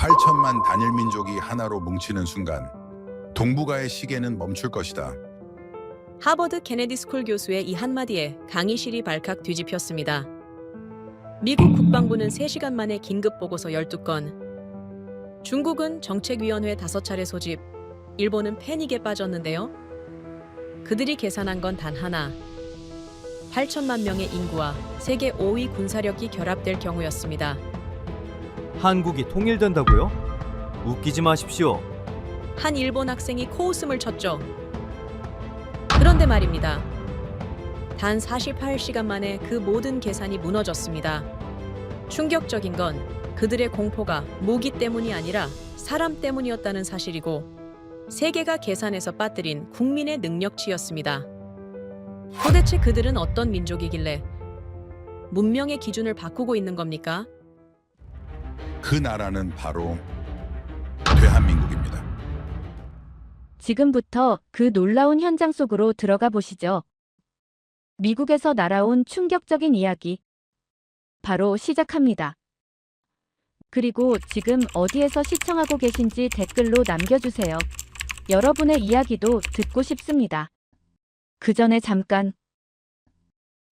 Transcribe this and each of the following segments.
8천만 단일 민족이 하나로 뭉치는 순간 동북아의 시계는 멈출 것이다. 하버드 케네디 스쿨 교수의 이 한마디에 강의실이 발칵 뒤집혔습니다. 미국 국방부는 3시간 만에 긴급 보고서 12건, 중국은 정책위원회 5차례 소집, 일본은 패닉에 빠졌는데요. 그들이 계산한 건 단 하나. 8천만 명의 인구와 세계 5위 군사력이 결합될 경우였습니다. 한국이 통일된다고요? 웃기지 마십시오. 한 일본 학생이 코웃음을 쳤죠. 그런데 말입니다. 단 48시간 만에 그 모든 계산이 무너졌습니다. 충격적인 건 그들의 공포가 무기 때문이 아니라 사람 때문이었다는 사실이고, 세계가 계산해서 빠뜨린 국민의 능력치였습니다. 도대체 그들은 어떤 민족이길래 문명의 기준을 바꾸고 있는 겁니까? 그 나라는 바로 대한민국입니다. 지금부터 그 놀라운 현장 속으로 들어가 보시죠. 미국에서 날아온 충격적인 이야기. 바로 시작합니다. 그리고 지금 어디에서 시청하고 계신지 댓글로 남겨주세요. 여러분의 이야기도 듣고 싶습니다. 그 전에 잠깐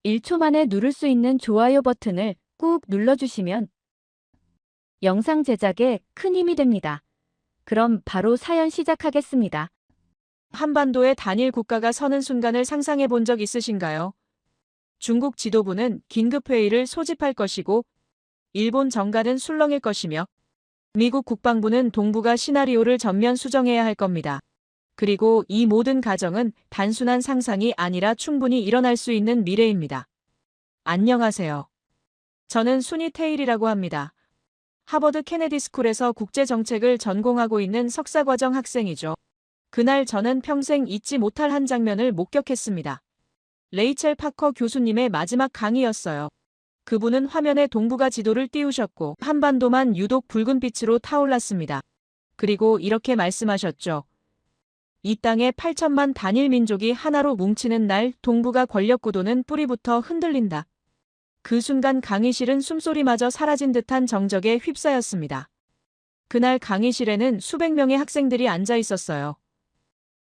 1초 만에 누를 수 있는 좋아요 버튼을 꾹 눌러주시면 영상 제작에 큰 힘이 됩니다. 그럼 바로 사연 시작하겠습니다. 한반도에 단일 국가가 서는 순간을 상상해 본 적 있으신가요? 중국 지도부는 긴급회의를 소집할 것이고, 일본 정가는 술렁일 것이며, 미국 국방부는 동북아 시나리오를 전면 수정해야 할 겁니다. 그리고 이 모든 가정은 단순한 상상이 아니라 충분히 일어날 수 있는 미래입니다. 안녕하세요. 저는 순이 테일이라고 합니다. 하버드 케네디 스쿨에서 국제정책을 전공하고 있는 석사과정 학생이죠. 그날 저는 평생 잊지 못할 한 장면을 목격했습니다. 레이첼 파커 교수님의 마지막 강의였어요. 그분은 화면에 동북아 지도를 띄우셨고 한반도만 유독 붉은 빛으로 타올랐습니다. 그리고 이렇게 말씀하셨죠. 이 땅에 8천만 단일 민족이 하나로 뭉치는 날 동북아 권력 구도는 뿌리부터 흔들린다. 그 순간 강의실은 숨소리마저 사라진 듯한 정적에 휩싸였습니다. 그날 강의실에는 수백 명의 학생들이 앉아 있었어요.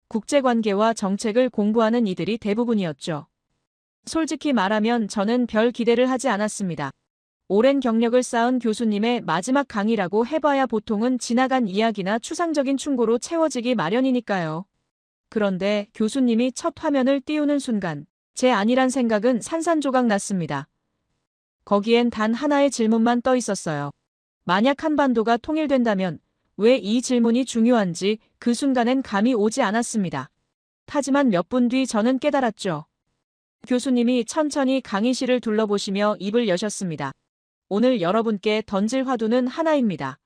국제관계와 정책을 공부하는 이들이 대부분이었죠. 솔직히 말하면 저는 별 기대를 하지 않았습니다. 오랜 경력을 쌓은 교수님의 마지막 강의라고 해봐야 보통은 지나간 이야기나 추상적인 충고로 채워지기 마련이니까요. 그런데 교수님이 첫 화면을 띄우는 순간 제 아니란 생각은 산산조각 났습니다. 거기엔 단 하나의 질문만 떠 있었어요. 만약 한반도가 통일된다면 왜 이 질문이 중요한지 그 순간엔 감이 오지 않았습니다. 하지만 몇 분 뒤 저는 깨달았죠. 교수님이 천천히 강의실을 둘러보시며 입을 여셨습니다. 오늘 여러분께 던질 화두는 하나입니다.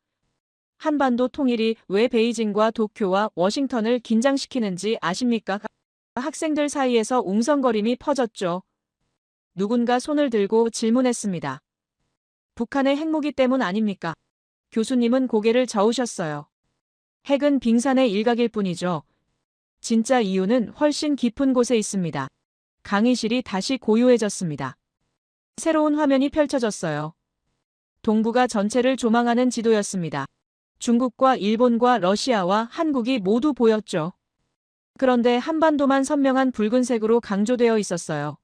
한반도 통일이 왜 베이징과 도쿄와 워싱턴을 긴장시키는지 아십니까? 학생들 사이에서 웅성거림이 퍼졌죠. 누군가 손을 들고 질문했습니다. 북한의 핵무기 때문 아닙니까? 교수님은 고개를 저으셨어요. 핵은 빙산의 일각일 뿐이죠. 진짜 이유는 훨씬 깊은 곳에 있습니다. 강의실이 다시 고요해졌습니다. 새로운 화면이 펼쳐졌어요. 동북아 전체를 조망하는 지도였습니다. 중국과 일본과 러시아와 한국이 모두 보였죠. 그런데 한반도만 선명한 붉은색으로 강조되어 있었어요.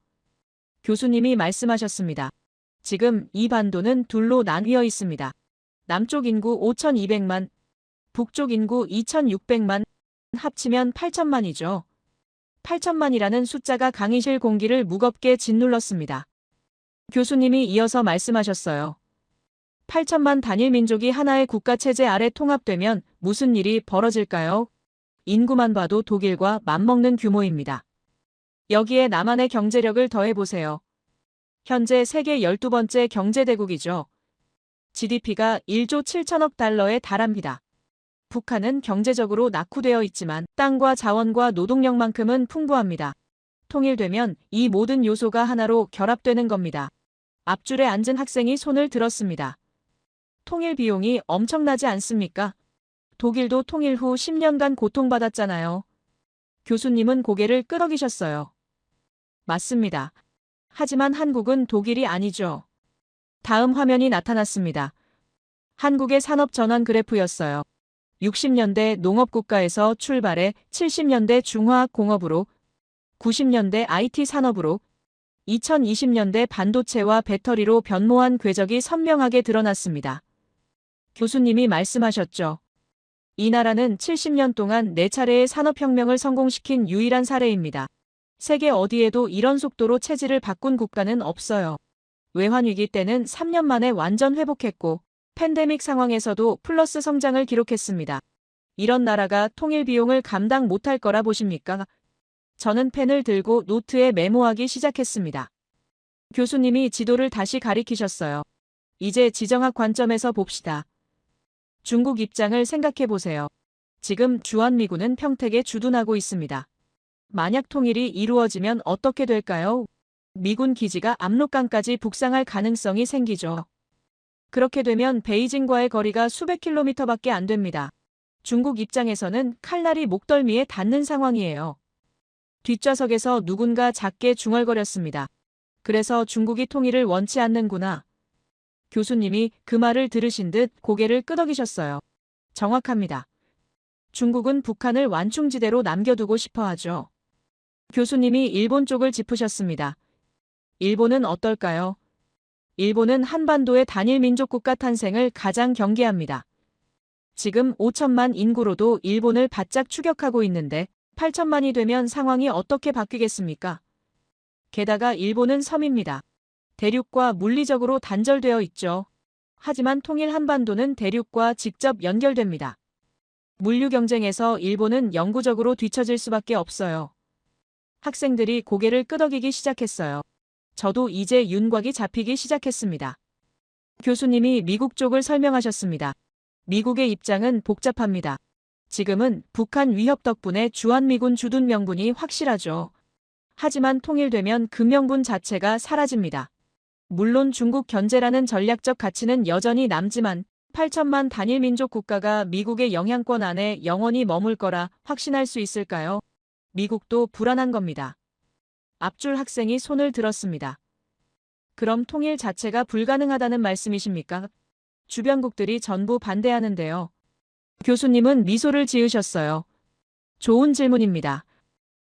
교수님이 말씀하셨습니다. 지금 이 반도는 둘로 나뉘어 있습니다. 남쪽 인구 5,200만, 북쪽 인구 2,600만, 합치면 8천만이죠. 8천만이라는 숫자가 강의실 공기를 무겁게 짓눌렀습니다. 교수님이 이어서 말씀하셨어요. 8천만 단일 민족이 하나의 국가체제 아래 통합되면 무슨 일이 벌어질까요? 인구만 봐도 독일과 맞먹는 규모입니다. 여기에 남한의 경제력을 더해보세요. 현재 세계 12번째 경제대국이죠. GDP가 1조 7천억 달러에 달합니다. 북한은 경제적으로 낙후되어 있지만 땅과 자원과 노동력만큼은 풍부합니다. 통일되면 이 모든 요소가 하나로 결합되는 겁니다. 앞줄에 앉은 학생이 손을 들었습니다. 통일 비용이 엄청나지 않습니까? 독일도 통일 후 10년간 고통받았잖아요. 교수님은 고개를 끄덕이셨어요. 맞습니다. 하지만 한국은 독일이 아니죠. 다음 화면이 나타났습니다. 한국의 산업 전환 그래프였어요. 60년대 농업국가에서 출발해 70년대 중화학공업으로, 90년대 IT 산업으로, 2020년대 반도체와 배터리로 변모한 궤적이 선명하게 드러났습니다. 교수님이 말씀하셨죠. 이 나라는 70년 동안 4차례의 산업혁명을 성공시킨 유일한 사례입니다. 세계 어디에도 이런 속도로 체질을 바꾼 국가는 없어요. 외환위기 때는 3년 만에 완전 회복했고, 팬데믹 상황에서도 플러스 성장을 기록했습니다. 이런 나라가 통일 비용을 감당 못할 거라 보십니까? 저는 펜을 들고 노트에 메모하기 시작했습니다. 교수님이 지도를 다시 가리키셨어요. 이제 지정학 관점에서 봅시다. 중국 입장을 생각해 보세요. 지금 주한미군은 평택에 주둔하고 있습니다. 만약 통일이 이루어지면 어떻게 될까요? 미군 기지가 압록강까지 북상할 가능성이 생기죠. 그렇게 되면 베이징과의 거리가 수백 킬로미터밖에 안 됩니다. 중국 입장에서는 칼날이 목덜미에 닿는 상황이에요. 뒷좌석에서 누군가 작게 중얼거렸습니다. 그래서 중국이 통일을 원치 않는구나. 교수님이 그 말을 들으신 듯 고개를 끄덕이셨어요. 정확합니다. 중국은 북한을 완충지대로 남겨두고 싶어 하죠. 교수님이 일본 쪽을 짚으셨습니다. 일본은 어떨까요? 일본은 한반도의 단일 민족 국가 탄생을 가장 경계합니다. 지금 5천만 인구로도 일본을 바짝 추격하고 있는데 8천만이 되면 상황이 어떻게 바뀌겠습니까? 게다가 일본은 섬입니다. 대륙과 물리적으로 단절되어 있죠. 하지만 통일 한반도는 대륙과 직접 연결됩니다. 물류 경쟁에서 일본은 영구적으로 뒤처질 수밖에 없어요. 학생들이 고개를 끄덕이기 시작했어요. 저도 이제 윤곽이 잡히기 시작했습니다. 교수님이 미국 쪽을 설명하셨습니다. 미국의 입장은 복잡합니다. 지금은 북한 위협 덕분에 주한미군 주둔 명분이 확실하죠. 하지만 통일되면 그 명분 자체가 사라집니다. 물론 중국 견제라는 전략적 가치는 여전히 남지만 8천만 단일 민족 국가가 미국의 영향권 안에 영원히 머물 거라 확신할 수 있을까요? 미국도 불안한 겁니다. 앞줄 학생이 손을 들었습니다. 그럼 통일 자체가 불가능하다는 말씀이십니까? 주변국들이 전부 반대하는데요. 교수님은 미소를 지으셨어요. 좋은 질문입니다.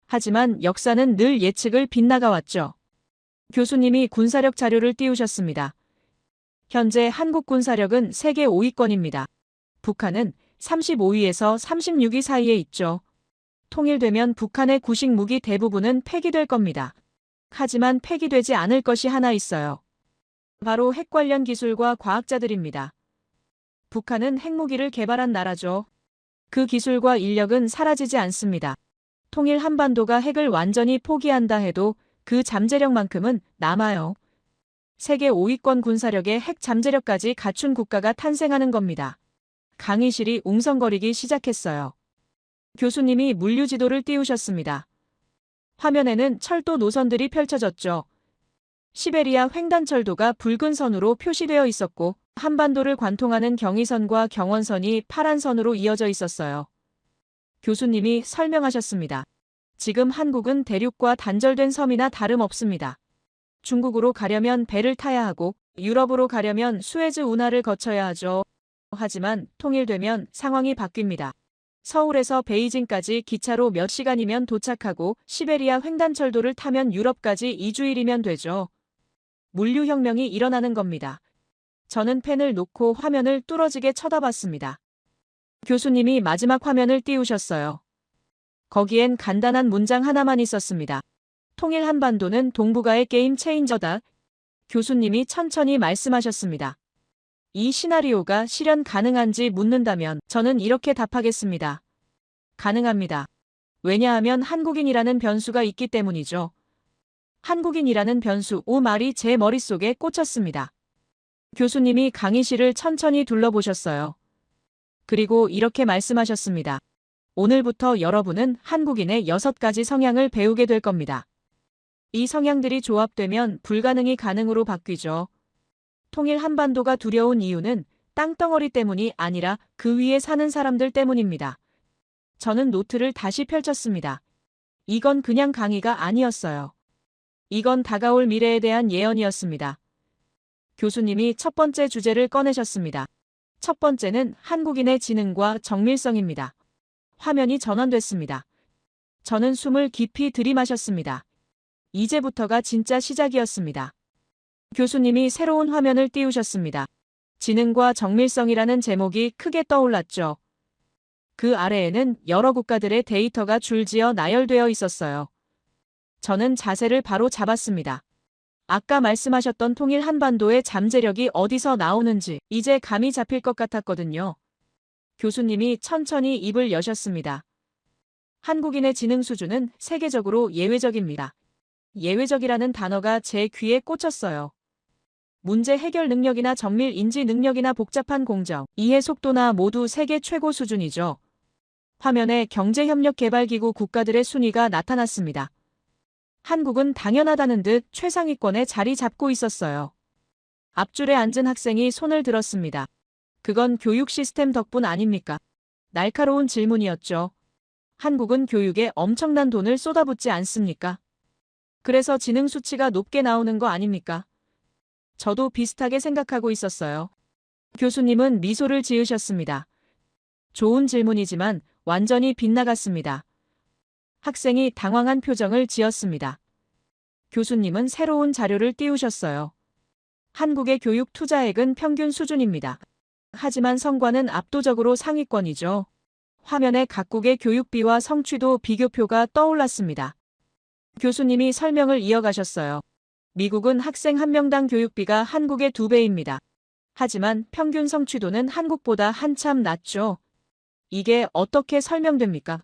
하지만 역사는 늘 예측을 빗나가왔죠. 교수님이 군사력 자료를 띄우셨습니다. 현재 한국 군사력은 세계 5위권입니다. 북한은 35위에서 36위 사이에 있죠. 통일되면 북한의 구식 무기 대부분은 폐기될 겁니다. 하지만 폐기되지 않을 것이 하나 있어요. 바로 핵 관련 기술과 과학자들입니다. 북한은 핵무기를 개발한 나라죠. 그 기술과 인력은 사라지지 않습니다. 통일 한반도가 핵을 완전히 포기한다 해도 그 잠재력만큼은 남아요. 세계 5위권 군사력의 핵 잠재력까지 갖춘 국가가 탄생하는 겁니다. 강의실이 웅성거리기 시작했어요. 교수님이 물류 지도를 띄우셨습니다. 화면에는 철도 노선들이 펼쳐졌죠. 시베리아 횡단철도가 붉은 선으로 표시되어 있었고 한반도를 관통하는 경의선과 경원선이 파란 선으로 이어져 있었어요. 교수님이 설명하셨습니다. 지금 한국은 대륙과 단절된 섬이나 다름없습니다. 중국으로 가려면 배를 타야 하고 유럽으로 가려면 수에즈 운하를 거쳐야 하죠. 하지만 통일되면 상황이 바뀝니다. 서울에서 베이징까지 기차로 몇 시간이면 도착하고 시베리아 횡단철도를 타면 유럽까지 2주일이면 되죠. 물류혁명이 일어나는 겁니다. 저는 펜을 놓고 화면을 뚫어지게 쳐다봤습니다. 교수님이 마지막 화면을 띄우셨어요. 거기엔 간단한 문장 하나만 있었습니다. 통일 한반도는 동북아의 게임 체인저다. 교수님이 천천히 말씀하셨습니다. 이 시나리오가 실현 가능한지 묻는다면 저는 이렇게 답하겠습니다. 가능합니다. 왜냐하면 한국인이라는 변수가 있기 때문이죠. 한국인이라는 변수 말이 제 머릿속에 꽂혔습니다. 교수님이 강의실을 천천히 둘러보셨어요. 그리고 이렇게 말씀하셨습니다. 오늘부터 여러분은 한국인의 6가지 성향을 배우게 될 겁니다. 이 성향들이 조합되면 불가능이 가능으로 바뀌죠. 통일 한반도가 두려운 이유는 땅덩어리 때문이 아니라 그 위에 사는 사람들 때문입니다. 저는 노트를 다시 펼쳤습니다. 이건 그냥 강의가 아니었어요. 이건 다가올 미래에 대한 예언이었습니다. 교수님이 첫 번째 주제를 꺼내셨습니다. 첫 번째는 한국인의 지능과 정밀성입니다. 화면이 전환됐습니다. 저는 숨을 깊이 들이마셨습니다. 이제부터가 진짜 시작이었습니다. 교수님이 새로운 화면을 띄우셨습니다. 지능과 정밀성이라는 제목이 크게 떠올랐죠. 그 아래에는 여러 국가들의 데이터가 줄지어 나열되어 있었어요. 저는 자세를 바로 잡았습니다. 아까 말씀하셨던 통일 한반도의 잠재력이 어디서 나오는지 이제 감이 잡힐 것 같았거든요. 교수님이 천천히 입을 여셨습니다. 한국인의 지능 수준은 세계적으로 예외적입니다. 예외적이라는 단어가 제 귀에 꽂혔어요. 문제 해결 능력이나 정밀 인지 능력이나 복잡한 공정, 이해 속도나 모두 세계 최고 수준이죠. 화면에 경제협력개발기구 국가들의 순위가 나타났습니다. 한국은 당연하다는 듯 최상위권에 자리 잡고 있었어요. 앞줄에 앉은 학생이 손을 들었습니다. 그건 교육 시스템 덕분 아닙니까? 날카로운 질문이었죠. 한국은 교육에 엄청난 돈을 쏟아붓지 않습니까? 그래서 지능 수치가 높게 나오는 거 아닙니까? 저도 비슷하게 생각하고 있었어요. 교수님은 미소를 지으셨습니다. 좋은 질문이지만 완전히 빗나갔습니다. 학생이 당황한 표정을 지었습니다. 교수님은 새로운 자료를 띄우셨어요. 한국의 교육 투자액은 평균 수준입니다. 하지만 성과는 압도적으로 상위권이죠. 화면에 각국의 교육비와 성취도 비교표가 떠올랐습니다. 교수님이 설명을 이어가셨어요. 미국은 학생 한 명당 교육비가 한국의 2배입니다. 하지만 평균 성취도는 한국보다 한참 낮죠. 이게 어떻게 설명됩니까?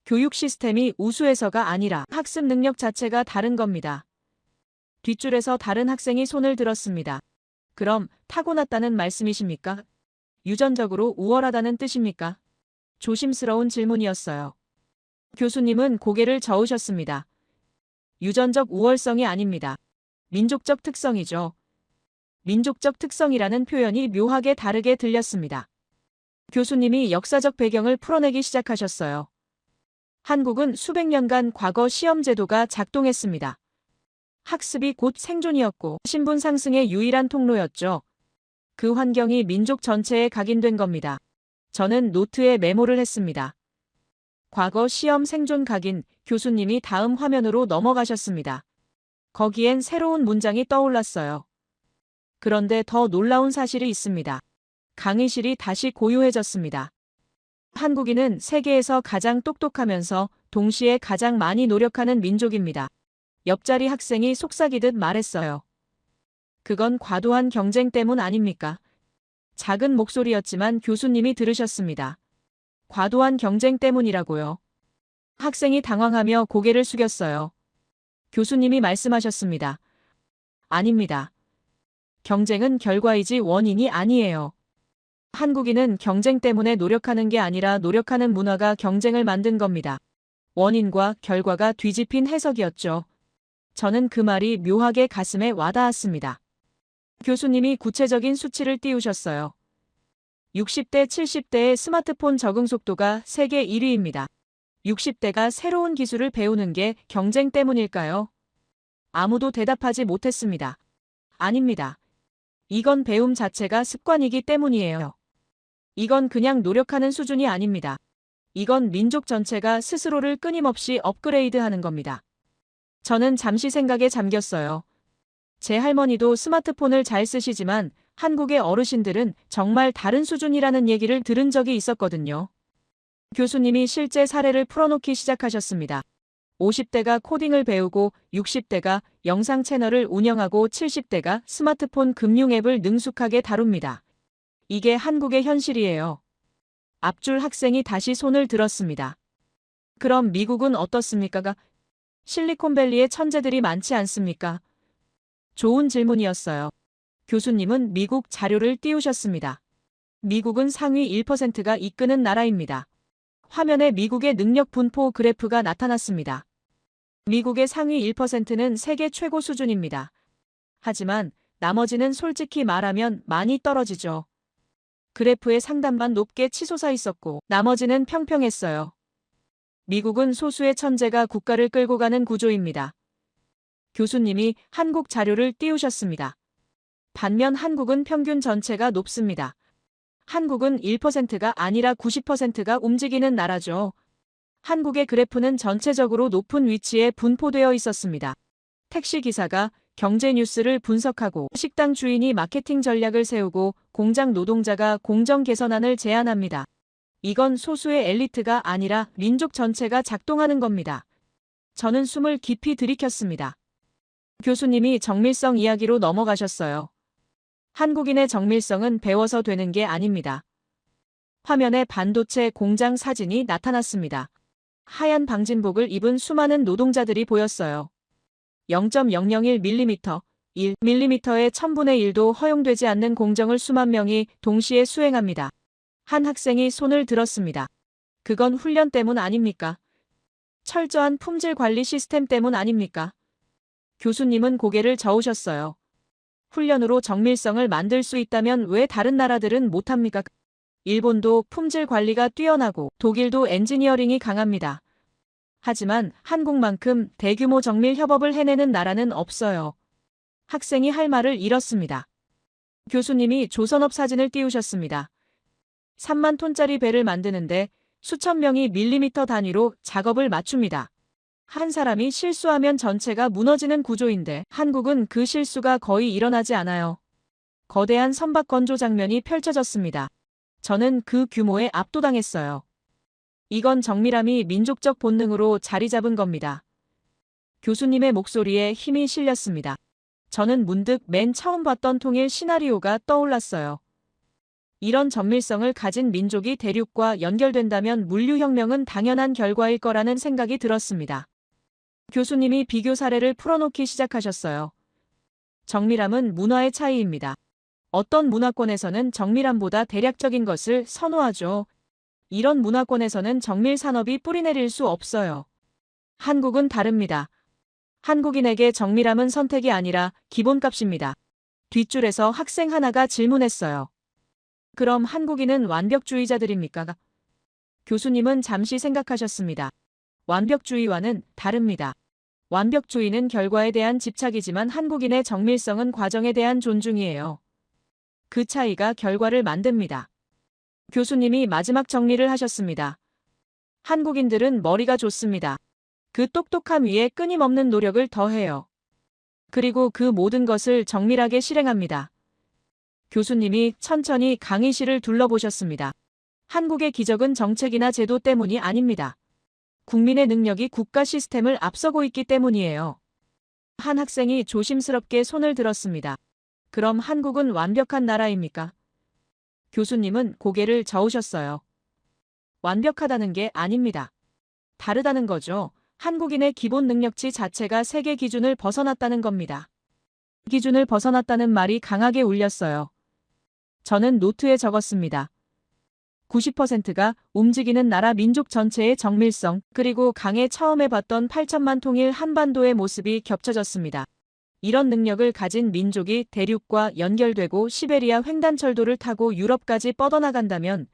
교육 시스템이 우수해서가 아니라 학습 능력 자체가 다른 겁니다. 뒷줄에서 다른 학생이 손을 들었습니다. 그럼 타고났다는 말씀이십니까? 유전적으로 우월하다는 뜻입니까? 조심스러운 질문이었어요. 교수님은 고개를 저으셨습니다. 유전적 우월성이 아닙니다. 민족적 특성이죠. 민족적 특성이라는 표현이 묘하게 다르게 들렸습니다. 교수님이 역사적 배경을 풀어내기 시작하셨어요. 한국은 수백 년간 과거 시험 제도가 작동했습니다. 학습이 곧 생존이었고 신분 상승의 유일한 통로였죠. 그 환경이 민족 전체에 각인된 겁니다. 저는 노트에 메모를 했습니다. 과거 시험 생존 각인, 교수님이 다음 화면으로 넘어가셨습니다. 거기엔 새로운 문장이 떠올랐어요. 그런데 더 놀라운 사실이 있습니다. 강의실이 다시 고요해졌습니다. 한국인은 세계에서 가장 똑똑하면서 동시에 가장 많이 노력하는 민족입니다. 옆자리 학생이 속삭이듯 말했어요. 그건 과도한 경쟁 때문 아닙니까? 작은 목소리였지만 교수님이 들으셨습니다. 과도한 경쟁 때문이라고요. 학생이 당황하며 고개를 숙였어요. 교수님이 말씀하셨습니다. 아닙니다. 경쟁은 결과이지 원인이 아니에요. 한국인은 경쟁 때문에 노력하는 게 아니라 노력하는 문화가 경쟁을 만든 겁니다. 원인과 결과가 뒤집힌 해석이었죠. 저는 그 말이 묘하게 가슴에 와닿았습니다. 교수님이 구체적인 수치를 띄우셨어요. 60대, 70대의 스마트폰 적응 속도가 세계 1위입니다. 60대가 새로운 기술을 배우는 게 경쟁 때문일까요? 아무도 대답하지 못했습니다. 아닙니다. 이건 배움 자체가 습관이기 때문이에요. 이건 그냥 노력하는 수준이 아닙니다. 이건 민족 전체가 스스로를 끊임없이 업그레이드하는 겁니다. 저는 잠시 생각에 잠겼어요. 제 할머니도 스마트폰을 잘 쓰시지만 한국의 어르신들은 정말 다른 수준이라는 얘기를 들은 적이 있었거든요. 교수님이 실제 사례를 풀어놓기 시작하셨습니다. 50대가 코딩을 배우고 60대가 영상 채널을 운영하고 70대가 스마트폰 금융 앱을 능숙하게 다룹니다. 이게 한국의 현실이에요. 앞줄 학생이 다시 손을 들었습니다. 그럼 미국은 어떻습니까? 실리콘밸리에 천재들이 많지 않습니까? 좋은 질문이었어요. 교수님은 미국 자료를 띄우셨습니다. 미국은 상위 1%가 이끄는 나라입니다. 화면에 미국의 능력 분포 그래프가 나타났습니다. 미국의 상위 1%는 세계 최고 수준입니다. 하지만 나머지는 솔직히 말하면 많이 떨어지죠. 그래프의 상단만 높게 치솟아 있었고 나머지는 평평했어요. 미국은 소수의 천재가 국가를 끌고 가는 구조입니다. 교수님이 한국 자료를 띄우셨습니다. 반면 한국은 평균 전체가 높습니다. 한국은 1%가 아니라 90%가 움직이는 나라죠. 한국의 그래프는 전체적으로 높은 위치에 분포되어 있었습니다. 택시 기사가 경제 뉴스를 분석하고 식당 주인이 마케팅 전략을 세우고 공장 노동자가 공정 개선안을 제안합니다. 이건 소수의 엘리트가 아니라 민족 전체가 작동하는 겁니다. 저는 숨을 깊이 들이켰습니다. 교수님이 정밀성 이야기로 넘어가셨어요. 한국인의 정밀성은 배워서 되는 게 아닙니다. 화면에 반도체 공장 사진이 나타났습니다. 하얀 방진복을 입은 수많은 노동자들이 보였어요. 0.001mm, 1mm의 1000분의 1도 허용되지 않는 공정을 수만 명이 동시에 수행합니다. 한 학생이 손을 들었습니다. 그건 훈련 때문 아닙니까? 철저한 품질 관리 시스템 때문 아닙니까? 교수님은 고개를 저으셨어요. 훈련으로 정밀성을 만들 수 있다면 왜 다른 나라들은 못합니까? 일본도 품질 관리가 뛰어나고 독일도 엔지니어링이 강합니다. 하지만 한국만큼 대규모 정밀 협업을 해내는 나라는 없어요. 학생이 할 말을 잃었습니다. 교수님이 조선업 사진을 띄우셨습니다. 3만 톤짜리 배를 만드는데 수천 명이 밀리미터 단위로 작업을 맞춥니다. 한 사람이 실수하면 전체가 무너지는 구조인데 한국은 그 실수가 거의 일어나지 않아요. 거대한 선박 건조 장면이 펼쳐졌습니다. 저는 그 규모에 압도당했어요. 이건 정밀함이 민족적 본능으로 자리 잡은 겁니다. 교수님의 목소리에 힘이 실렸습니다. 저는 문득 맨 처음 봤던 통일 시나리오가 떠올랐어요. 이런 정밀성을 가진 민족이 대륙과 연결된다면 물류혁명은 당연한 결과일 거라는 생각이 들었습니다. 교수님이 비교 사례를 풀어놓기 시작하셨어요. 정밀함은 문화의 차이입니다. 어떤 문화권에서는 정밀함보다 대략적인 것을 선호하죠. 이런 문화권에서는 정밀 산업이 뿌리내릴 수 없어요. 한국은 다릅니다. 한국인에게 정밀함은 선택이 아니라 기본값입니다. 뒷줄에서 학생 하나가 질문했어요. 그럼 한국인은 완벽주의자들입니까? 교수님은 잠시 생각하셨습니다. 완벽주의와는 다릅니다. 완벽주의는 결과에 대한 집착이지만 한국인의 정밀성은 과정에 대한 존중이에요. 그 차이가 결과를 만듭니다. 교수님이 마지막 정리를 하셨습니다. 한국인들은 머리가 좋습니다. 그 똑똑함 위에 끊임없는 노력을 더해요. 그리고 그 모든 것을 정밀하게 실행합니다. 교수님이 천천히 강의실을 둘러보셨습니다. 한국의 기적은 정책이나 제도 때문이 아닙니다. 국민의 능력이 국가 시스템을 앞서고 있기 때문이에요. 한 학생이 조심스럽게 손을 들었습니다. 그럼 한국은 완벽한 나라입니까? 교수님은 고개를 저으셨어요. 완벽하다는 게 아닙니다. 다르다는 거죠. 한국인의 기본 능력치 자체가 세계 기준을 벗어났다는 겁니다. 기준을 벗어났다는 말이 강하게 울렸어요. 저는 노트에 적었습니다. 90%가 움직이는 나라 민족 전체의 정밀성, 그리고 강에 처음 해봤던 8천만 통일 한반도의 모습이 겹쳐졌습니다. 이런 능력을 가진 민족이 대륙과 연결되고 시베리아 횡단철도를 타고 유럽까지 뻗어나간다면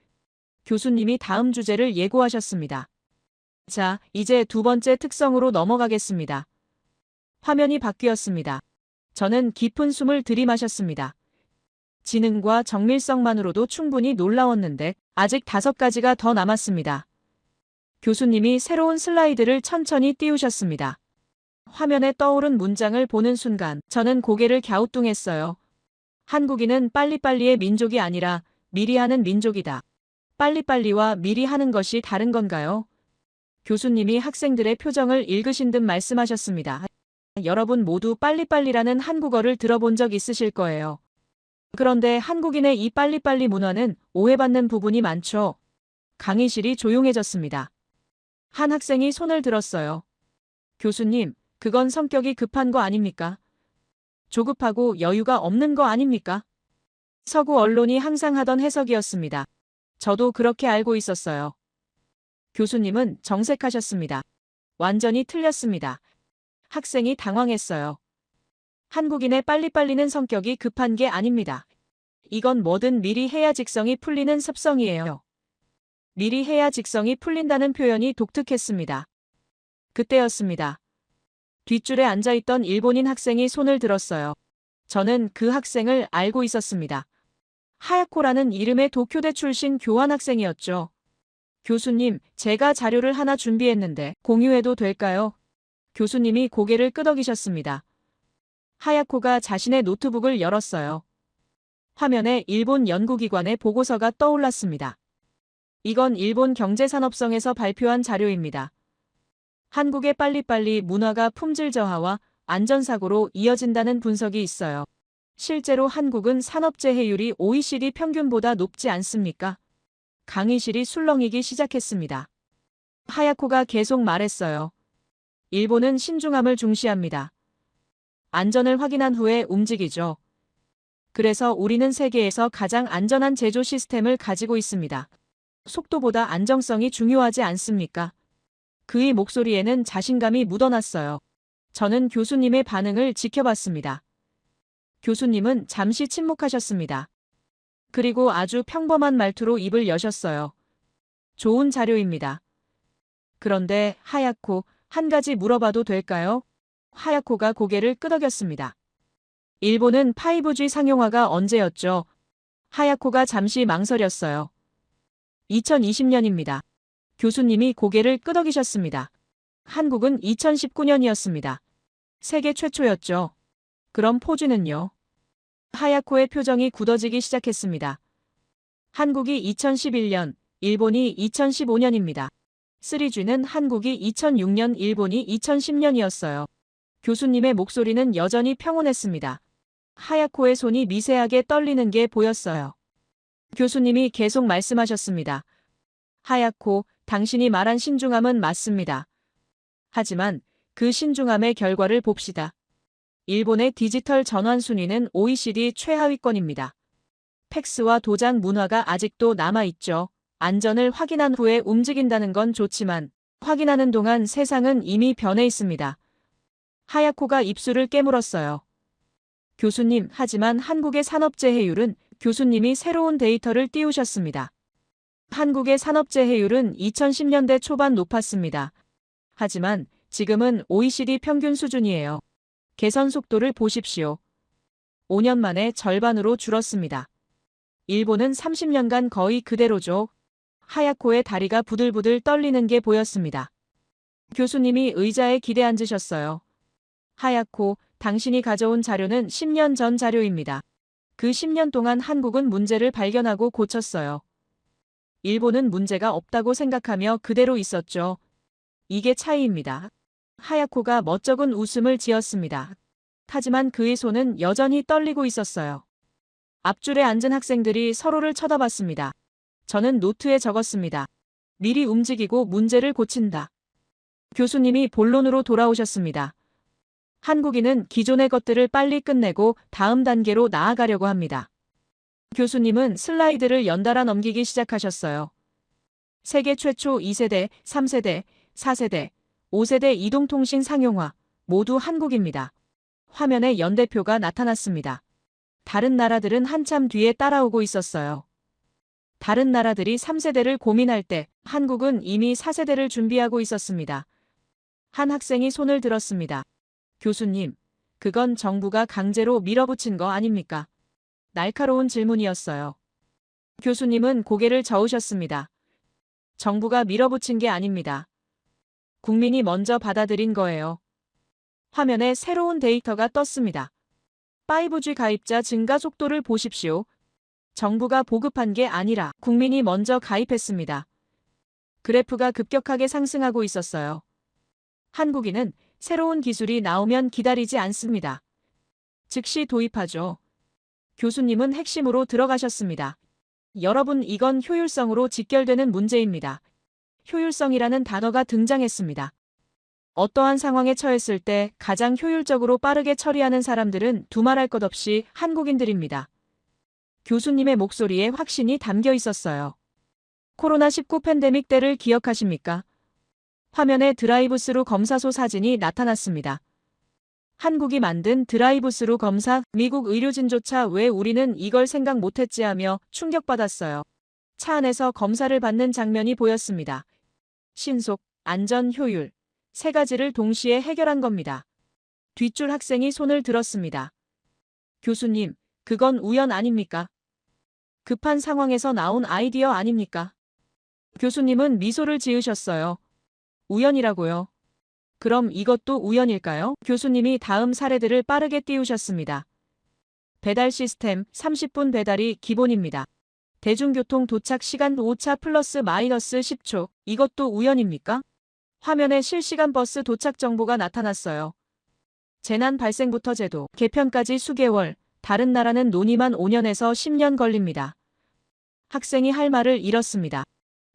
교수님이 다음 주제를 예고하셨습니다. 자, 이제 두 번째 특성으로 넘어가겠습니다. 화면이 바뀌었습니다. 저는 깊은 숨을 들이마셨습니다. 지능과 정밀성만으로도 충분히 놀라웠는데 아직 5가지가 더 남았습니다. 교수님이 새로운 슬라이드를 천천히 띄우셨습니다. 화면에 떠오른 문장을 보는 순간 저는 고개를 갸우뚱했어요. 한국인은 빨리빨리의 민족이 아니라 미리 하는 민족이다. 빨리빨리와 미리 하는 것이 다른 건가요? 교수님이 학생들의 표정을 읽으신 듯 말씀하셨습니다. 여러분 모두 빨리빨리라는 한국어를 들어본 적 있으실 거예요. 그런데 한국인의 이 빨리빨리 문화는 오해받는 부분이 많죠. 강의실이 조용해졌습니다. 한 학생이 손을 들었어요. 교수님, 그건 성격이 급한 거 아닙니까? 조급하고 여유가 없는 거 아닙니까? 서구 언론이 항상 하던 해석이었습니다. 저도 그렇게 알고 있었어요. 교수님은 정색하셨습니다. 완전히 틀렸습니다. 학생이 당황했어요. 한국인의 빨리빨리는 성격이 급한 게 아닙니다. 이건 뭐든 미리 해야 직성이 풀리는 습성이에요. 미리 해야 직성이 풀린다는 표현이 독특했습니다. 그때였습니다. 뒷줄에 앉아있던 일본인 학생이 손을 들었어요. 저는 그 학생을 알고 있었습니다. 하야코라는 이름의 도쿄대 출신 교환학생이었죠. 교수님, 제가 자료를 하나 준비했는데 공유해도 될까요? 교수님이 고개를 끄덕이셨습니다. 하야코가 자신의 노트북을 열었어요. 화면에 일본 연구기관의 보고서가 떠올랐습니다. 이건 일본 경제산업성에서 발표한 자료입니다. 한국의 빨리빨리 문화가 품질 저하와 안전사고로 이어진다는 분석이 있어요. 실제로 한국은 산업재해율이 OECD 평균보다 높지 않습니까? 강의실이 술렁이기 시작했습니다. 하야코가 계속 말했어요. 일본은 신중함을 중시합니다. 안전을 확인한 후에 움직이죠. 그래서 우리는 세계에서 가장 안전한 제조 시스템을 가지고 있습니다. 속도보다 안정성이 중요하지 않습니까? 그의 목소리에는 자신감이 묻어났어요. 저는 교수님의 반응을 지켜봤습니다. 교수님은 잠시 침묵하셨습니다. 그리고 아주 평범한 말투로 입을 여셨어요. 좋은 자료입니다. 그런데 하야코, 한 가지 물어봐도 될까요? 하야코가 고개를 끄덕였습니다. 일본은 5G 상용화가 언제였죠? 하야코가 잠시 망설였어요. 2020년입니다. 교수님이 고개를 끄덕이셨습니다. 한국은 2019년이었습니다. 세계 최초였죠. 그럼 포지는요? 하야코의 표정이 굳어지기 시작했습니다. 한국이 2011년, 일본이 2015년입니다. 3G는 한국이 2006년, 일본이 2010년이었어요. 교수님의 목소리는 여전히 평온했습니다. 하야코의 손이 미세하게 떨리는 게 보였어요. 교수님이 계속 말씀하셨습니다. 하야코, 당신이 말한 신중함은 맞습니다. 하지만 그 신중함의 결과를 봅시다. 일본의 디지털 전환 순위는 OECD 최하위권입니다. 팩스와 도장 문화가 아직도 남아있죠. 안전을 확인한 후에 움직인다는 건 좋지만 확인하는 동안 세상은 이미 변해 있습니다. 하야코가 입술을 깨물었어요. 교수님, 하지만 한국의 산업재해율은 교수님이 새로운 데이터를 띄우셨습니다. 한국의 산업재해율은 2010년대 초반 높았습니다. 하지만 지금은 OECD 평균 수준이에요. 개선 속도를 보십시오. 5년 만에 절반으로 줄었습니다. 일본은 30년간 거의 그대로죠. 하야코의 다리가 부들부들 떨리는 게 보였습니다. 교수님이 의자에 기대 앉으셨어요. 하야코, 당신이 가져온 자료는 10년 전 자료입니다. 그 10년 동안 한국은 문제를 발견하고 고쳤어요. 일본은 문제가 없다고 생각하며 그대로 있었죠. 이게 차이입니다. 하야코가 멋쩍은 웃음을 지었습니다. 하지만 그의 손은 여전히 떨리고 있었어요. 앞줄에 앉은 학생들이 서로를 쳐다봤습니다. 저는 노트에 적었습니다. 미리 움직이고 문제를 고친다. 교수님이 본론으로 돌아오셨습니다. 한국인은 기존의 것들을 빨리 끝내고 다음 단계로 나아가려고 합니다. 교수님은 슬라이드를 연달아 넘기기 시작하셨어요. 세계 최초 2세대, 3세대, 4세대, 5세대 이동통신 상용화, 모두 한국입니다. 화면에 연대표가 나타났습니다. 다른 나라들은 한참 뒤에 따라오고 있었어요. 다른 나라들이 3세대를 고민할 때 한국은 이미 4세대를 준비하고 있었습니다. 한 학생이 손을 들었습니다. 교수님, 그건 정부가 강제로 밀어붙인 거 아닙니까? 날카로운 질문이었어요. 교수님은 고개를 저으셨습니다. 정부가 밀어붙인 게 아닙니다. 국민이 먼저 받아들인 거예요. 화면에 새로운 데이터가 떴습니다. 5G 가입자 증가 속도를 보십시오. 정부가 보급한 게 아니라 국민이 먼저 가입했습니다. 그래프가 급격하게 상승하고 있었어요. 한국인은 새로운 기술이 나오면 기다리지 않습니다. 즉시 도입하죠. 교수님은 핵심으로 들어가셨습니다. 여러분, 이건 효율성으로 직결되는 문제입니다. 효율성이라는 단어가 등장했습니다. 어떠한 상황에 처했을 때 가장 효율적으로 빠르게 처리하는 사람들은 두말할 것 없이 한국인들입니다. 교수님의 목소리에 확신이 담겨 있었어요. 코로나19 팬데믹 때를 기억하십니까? 화면에 드라이브스루 검사소 사진이 나타났습니다. 한국이 만든 드라이브스루 검사, 미국 의료진조차 왜 우리는 이걸 생각 못했지 하며 충격받았어요. 차 안에서 검사를 받는 장면이 보였습니다. 신속, 안전, 효율. 세 가지를 동시에 해결한 겁니다. 뒷줄 학생이 손을 들었습니다. 교수님, 그건 우연 아닙니까? 급한 상황에서 나온 아이디어 아닙니까? 교수님은 미소를 지으셨어요. 우연이라고요. 그럼 이것도 우연일까요? 교수님이 다음 사례들을 빠르게 띄우셨습니다. 배달 시스템 30분 배달이 기본입니다. 대중교통 도착 시간 오차 플러스 마이너스 10초. 이것도 우연입니까? 화면에 실시간 버스 도착 정보가 나타났어요. 재난 발생부터 제도 개편까지 수개월, 다른 나라는 논의만 5년에서 10년 걸립니다. 학생이 할 말을 잃었습니다.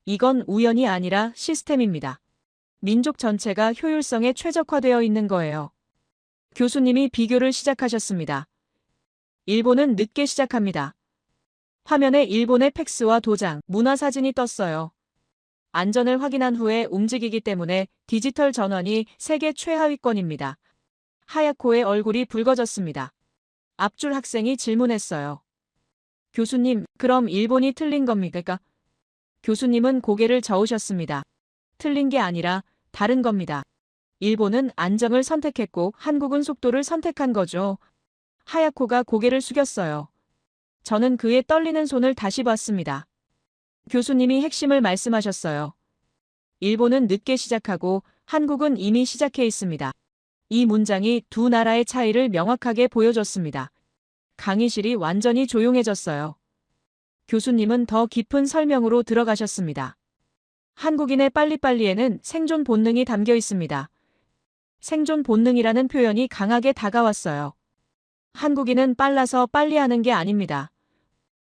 이건 우연이 아니라 시스템입니다. 민족 전체가 효율성에 최적화되어 있는 거예요. 교수님이 비교를 시작하셨습니다. 일본은 늦게 시작합니다. 화면에 일본의 팩스와 도장, 문화사진이 떴어요. 안전을 확인한 후에 움직이기 때문에 디지털 전환이 세계 최하위권입니다. 하야코의 얼굴이 붉어졌습니다. 앞줄 학생이 질문했어요. 교수님, 그럼 일본이 틀린 겁니까? 교수님은 고개를 저으셨습니다. 틀린 게 아니라 다른 겁니다. 일본은 안정을 선택했고 한국은 속도를 선택한 거죠. 하야코가 고개를 숙였어요. 저는 그의 떨리는 손을 다시 봤습니다. 교수님이 핵심을 말씀하셨어요. 일본은 늦게 시작하고 한국은 이미 시작해 있습니다. 이 문장이 두 나라의 차이를 명확하게 보여줬습니다. 강의실이 완전히 조용해졌어요. 교수님은 더 깊은 설명으로 들어가셨습니다. 한국인의 빨리빨리에는 생존 본능이 담겨 있습니다. 생존 본능이라는 표현이 강하게 다가왔어요. 한국인은 빨라서 빨리 하는 게 아닙니다.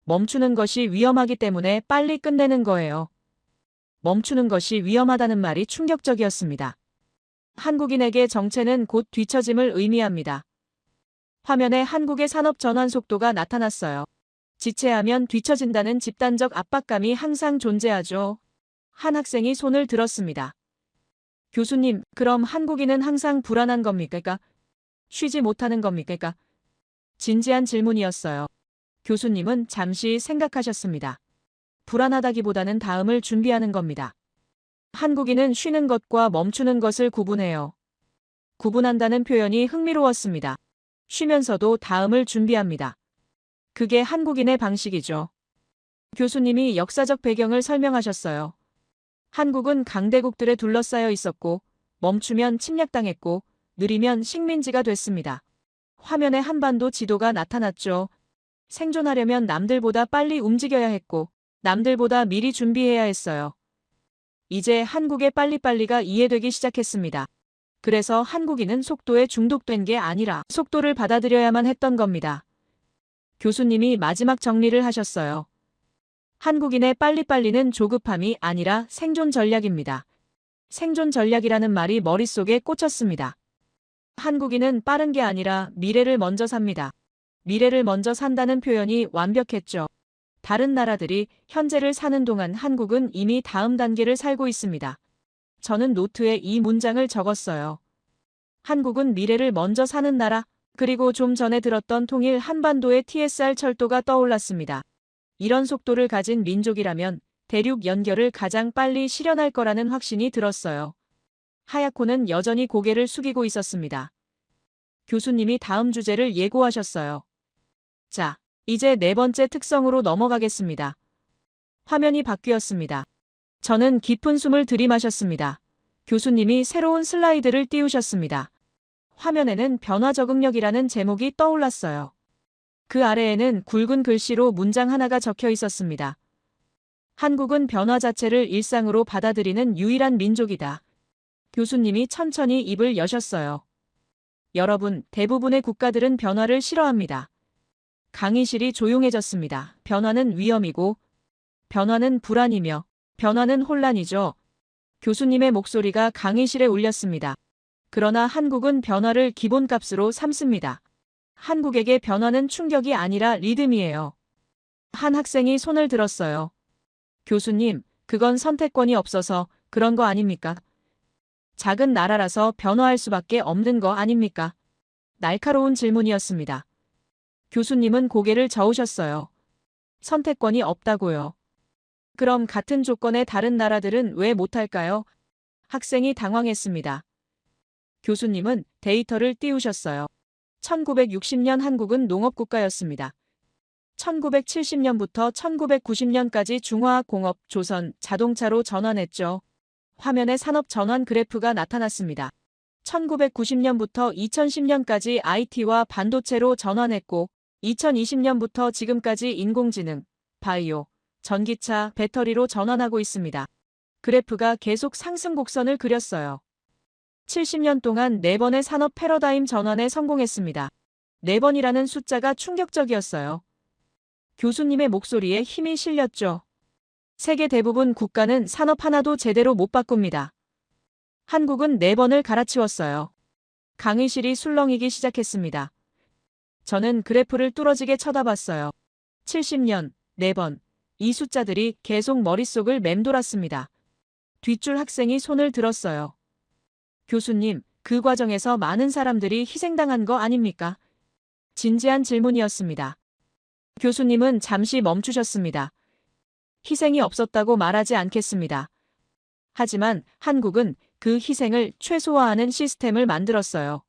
멈추는 것이 위험하기 때문에 빨리 끝내는 거예요. 멈추는 것이 위험하다는 말이 충격적이었습니다. 한국인에게 정체는 곧 뒤처짐을 의미합니다. 화면에 한국의 산업 전환 속도가 나타났어요. 지체하면 뒤처진다는 집단적 압박감이 항상 존재하죠. 한 학생이 손을 들었습니다. 교수님, 그럼 한국인은 항상 불안한 겁니까? 쉬지 못하는 겁니까? 진지한 질문이었어요. 교수님은 잠시 생각하셨습니다. 불안하다기보다는 다음을 준비하는 겁니다. 한국인은 쉬는 것과 멈추는 것을 구분해요. 구분한다는 표현이 흥미로웠습니다. 쉬면서도 다음을 준비합니다. 그게 한국인의 방식이죠. 교수님이 역사적 배경을 설명하셨어요. 한국은 강대국들에 둘러싸여 있었고, 멈추면 침략당했고, 느리면 식민지가 됐습니다. 화면에 한반도 지도가 나타났죠. 생존하려면 남들보다 빨리 움직여야 했고, 남들보다 미리 준비해야 했어요. 이제 한국의 빨리빨리가 이해되기 시작했습니다. 그래서 한국인은 속도에 중독된 게 아니라 속도를 받아들여야만 했던 겁니다. 교수님이 마지막 정리를 하셨어요. 한국인의 빨리빨리는 조급함이 아니라 생존 전략입니다. 생존 전략이라는 말이 머릿속에 꽂혔습니다. 한국인은 빠른 게 아니라 미래를 먼저 삽니다. 미래를 먼저 산다는 표현이 완벽했죠. 다른 나라들이 현재를 사는 동안 한국은 이미 다음 단계를 살고 있습니다. 저는 노트에 이 문장을 적었어요. 한국은 미래를 먼저 사는 나라. 그리고 좀 전에 들었던 통일 한반도의 TSR 철도가 떠올랐습니다. 이런 속도를 가진 민족이라면 대륙 연결을 가장 빨리 실현할 거라는 확신이 들었어요. 하야코는 여전히 고개를 숙이고 있었습니다. 교수님이 다음 주제를 예고하셨어요. 자, 이제 네 번째 특성으로 넘어가겠습니다. 화면이 바뀌었습니다. 저는 깊은 숨을 들이마셨습니다. 교수님이 새로운 슬라이드를 띄우셨습니다. 화면에는 변화 적응력이라는 제목이 떠올랐어요. 그 아래에는 굵은 글씨로 문장 하나가 적혀 있었습니다. 한국은 변화 자체를 일상으로 받아들이는 유일한 민족이다. 교수님이 천천히 입을 여셨어요. 여러분, 대부분의 국가들은 변화를 싫어합니다. 강의실이 조용해졌습니다. 변화는 위험이고, 변화는 불안이며, 변화는 혼란이죠. 교수님의 목소리가 강의실에 울렸습니다. 그러나 한국은 변화를 기본값으로 삼습니다. 한국에게 변화는 충격이 아니라 리듬이에요. 한 학생이 손을 들었어요. 교수님, 그건 선택권이 없어서 그런 거 아닙니까? 작은 나라라서 변화할 수밖에 없는 거 아닙니까? 날카로운 질문이었습니다. 교수님은 고개를 저으셨어요. 선택권이 없다고요. 그럼 같은 조건의 다른 나라들은 왜 못할까요? 학생이 당황했습니다. 교수님은 데이터를 띄우셨어요. 1960년 한국은 농업국가였습니다. 1970년부터 1990년까지 중화학 공업, 조선, 자동차로 전환했죠. 화면에 산업 전환 그래프가 나타났습니다. 1990년부터 2010년까지 IT와 반도체로 전환했고 2020년부터 지금까지 인공지능, 바이오, 전기차, 배터리로 전환하고 있습니다. 그래프가 계속 상승 곡선을 그렸어요. 70년 동안 4번의 산업 패러다임 전환에 성공했습니다. 4번이라는 숫자가 충격적이었어요. 교수님의 목소리에 힘이 실렸죠. 세계 대부분 국가는 산업 하나도 제대로 못 바꿉니다. 한국은 4번을 갈아치웠어요. 강의실이 술렁이기 시작했습니다. 저는 그래프를 뚫어지게 쳐다봤어요. 70년, 4번. 이 숫자들이 계속 머릿속을 맴돌았습니다. 뒷줄 학생이 손을 들었어요. 교수님, 그 과정에서 많은 사람들이 희생당한 거 아닙니까? 진지한 질문이었습니다. 교수님은 잠시 멈추셨습니다. 희생이 없었다고 말하지 않겠습니다. 하지만 한국은 그 희생을 최소화하는 시스템을 만들었어요.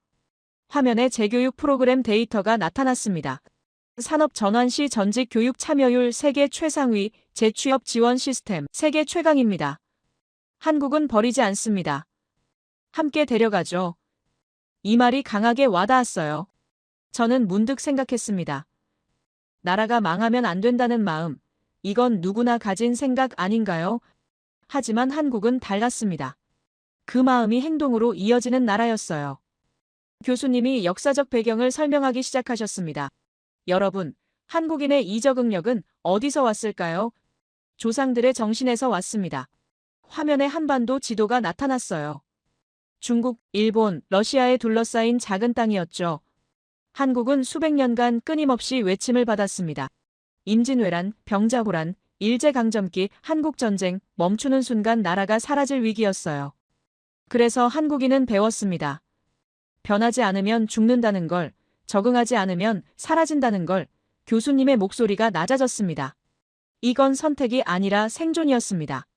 화면에 재교육 프로그램 데이터가 나타났습니다. 산업 전환 시 전직 교육 참여율 세계 최상위, 재취업 지원 시스템 세계 최강입니다. 한국은 버리지 않습니다. 함께 데려가죠. 이 말이 강하게 와닿았어요. 저는 문득 생각했습니다. 나라가 망하면 안 된다는 마음, 이건 누구나 가진 생각 아닌가요? 하지만 한국은 달랐습니다. 그 마음이 행동으로 이어지는 나라였어요. 교수님이 역사적 배경을 설명하기 시작하셨습니다. 여러분, 한국인의 이 적응력은 어디서 왔을까요? 조상들의 정신에서 왔습니다. 화면에 한반도 지도가 나타났어요. 중국, 일본, 러시아에 둘러싸인 작은 땅이었죠. 한국은 수백 년간 끊임없이 외침을 받았습니다. 임진왜란, 병자호란, 일제강점기, 한국전쟁, 멈추는 순간 나라가 사라질 위기였어요. 그래서 한국인은 배웠습니다. 변하지 않으면 죽는다는 걸, 적응하지 않으면 사라진다는 걸. 교수님의 목소리가 낮아졌습니다. 이건 선택이 아니라 생존이었습니다.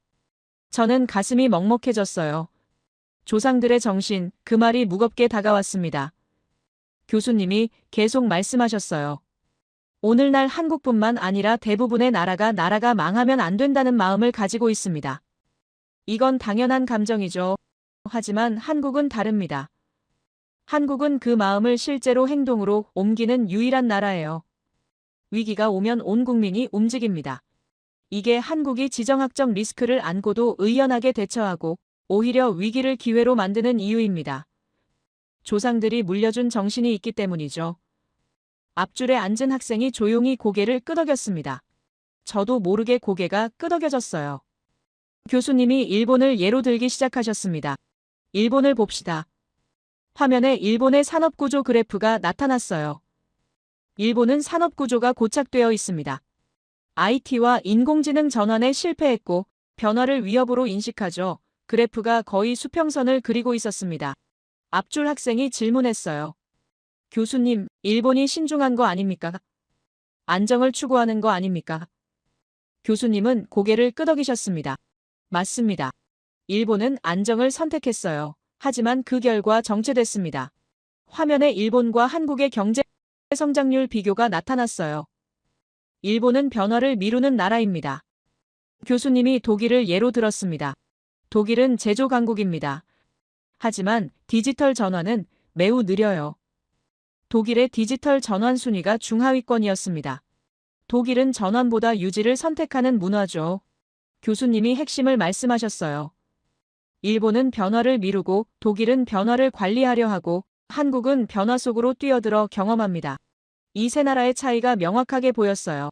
저는 가슴이 먹먹해졌어요. 조상들의 정신, 그 말이 무겁게 다가왔습니다. 교수님이 계속 말씀하셨어요. 오늘날 한국뿐만 아니라 대부분의 나라가 망하면 안 된다는 마음을 가지고 있습니다. 이건 당연한 감정이죠. 하지만 한국은 다릅니다. 한국은 그 마음을 실제로 행동으로 옮기는 유일한 나라예요. 위기가 오면 온 국민이 움직입니다. 이게 한국이 지정학적 리스크를 안고도 의연하게 대처하고 오히려 위기를 기회로 만드는 이유입니다. 조상들이 물려준 정신이 있기 때문이죠. 앞줄에 앉은 학생이 조용히 고개를 끄덕였습니다. 저도 모르게 고개가 끄덕여졌어요. 교수님이 일본을 예로 들기 시작하셨습니다. 일본을 봅시다. 화면에 일본의 산업구조 그래프가 나타났어요. 일본은 산업구조가 고착되어 있습니다. IT와 인공지능 전환에 실패했고 변화를 위협으로 인식하죠. 그래프가 거의 수평선을 그리고 있었습니다. 앞줄 학생이 질문했어요. 교수님, 일본이 신중한 거 아닙니까? 안정을 추구하는 거 아닙니까? 교수님은 고개를 끄덕이셨습니다. 맞습니다. 일본은 안정을 선택했어요. 하지만 그 결과 정체됐습니다. 화면에 일본과 한국의 경제 성장률 비교가 나타났어요. 일본은 변화를 미루는 나라입니다. 교수님이 독일을 예로 들었습니다. 독일은 제조 강국입니다. 하지만 디지털 전환은 매우 느려요. 독일의 디지털 전환 순위가 중하위권이었습니다. 독일은 전환보다 유지를 선택하는 문화죠. 교수님이 핵심을 말씀하셨어요. 일본은 변화를 미루고 독일은 변화를 관리하려 하고 한국은 변화 속으로 뛰어들어 경험합니다. 이 세 나라의 차이가 명확하게 보였어요.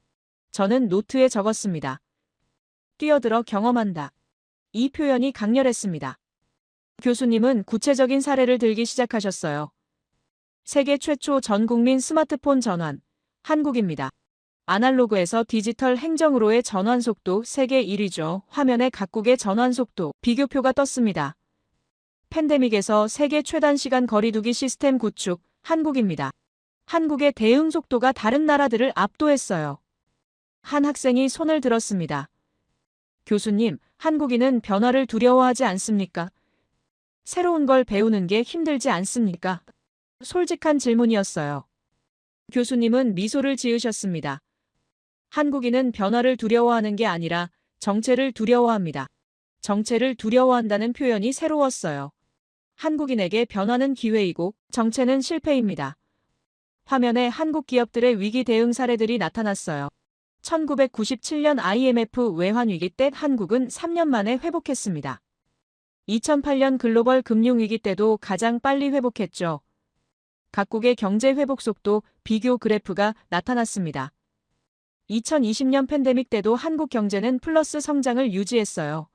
저는 노트에 적었습니다. 뛰어들어 경험한다. 이 표현이 강렬했습니다. 교수님은 구체적인 사례를 들기 시작하셨어요. 세계 최초 전 국민 스마트폰 전환, 한국입니다. 아날로그에서 디지털 행정으로의 전환 속도 세계 1위죠. 화면에 각국의 전환 속도 비교표가 떴습니다. 팬데믹에서 세계 최단시간 거리두기 시스템 구축, 한국입니다. 한국의 대응 속도가 다른 나라들을 압도했어요. 한 학생이 손을 들었습니다. 교수님, 한국인은 변화를 두려워하지 않습니까? 새로운 걸 배우는 게 힘들지 않습니까? 솔직한 질문이었어요. 교수님은 미소를 지으셨습니다. 한국인은 변화를 두려워하는 게 아니라 정체를 두려워합니다. 정체를 두려워한다는 표현이 새로웠어요. 한국인에게 변화는 기회이고 정체는 실패입니다. 화면에 한국 기업들의 위기 대응 사례들이 나타났어요. 1997년 IMF 외환위기 때 한국은 3년 만에 회복했습니다. 2008년 글로벌 금융위기 때도 가장 빨리 회복했죠. 각국의 경제 회복 속도 비교 그래프가 나타났습니다. 2020년 팬데믹 때도 한국 경제는 플러스 성장을 유지했어요.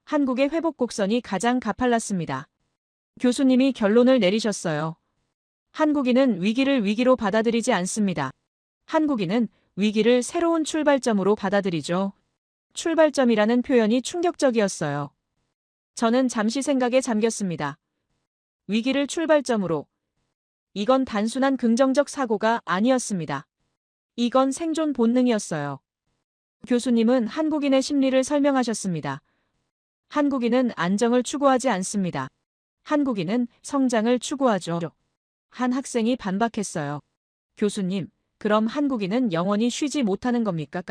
한국의 회복 곡선이 가장 가팔랐습니다. 교수님이 결론을 내리셨어요. 한국인은 위기를 위기로 받아들이지 않습니다. 한국인은 위기를 새로운 출발점으로 받아들이죠. 출발점이라는 표현이 충격적이었어요. 저는 잠시 생각에 잠겼습니다. 위기를 출발점으로. 이건 단순한 긍정적 사고가 아니었습니다. 이건 생존 본능이었어요. 교수님은 한국인의 심리를 설명하셨습니다. 한국인은 안정을 추구하지 않습니다. 한국인은 성장을 추구하죠. 한 학생이 반박했어요. 교수님, 그럼 한국인은 영원히 쉬지 못하는 겁니까?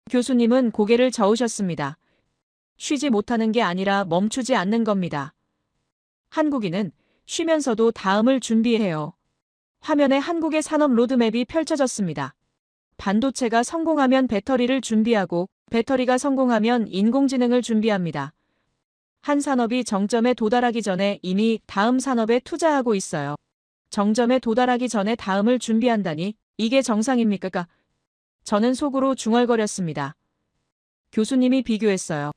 교수님은 고개를 저으셨습니다. 쉬지 못하는 게 아니라 멈추지 않는 겁니다. 한국인은 쉬면서도 다음을 준비해요. 화면에 한국의 산업 로드맵이 펼쳐졌습니다. 반도체가 성공하면 배터리를 준비하고 배터리가 성공하면 인공지능을 준비합니다. 한 산업이 정점에 도달하기 전에 이미 다음 산업에 투자하고 있어요. 정점에 도달하기 전에 다음을 준비한다니 이게 정상입니까? 저는 속으로 중얼거렸습니다. 교수님이 비교했어요.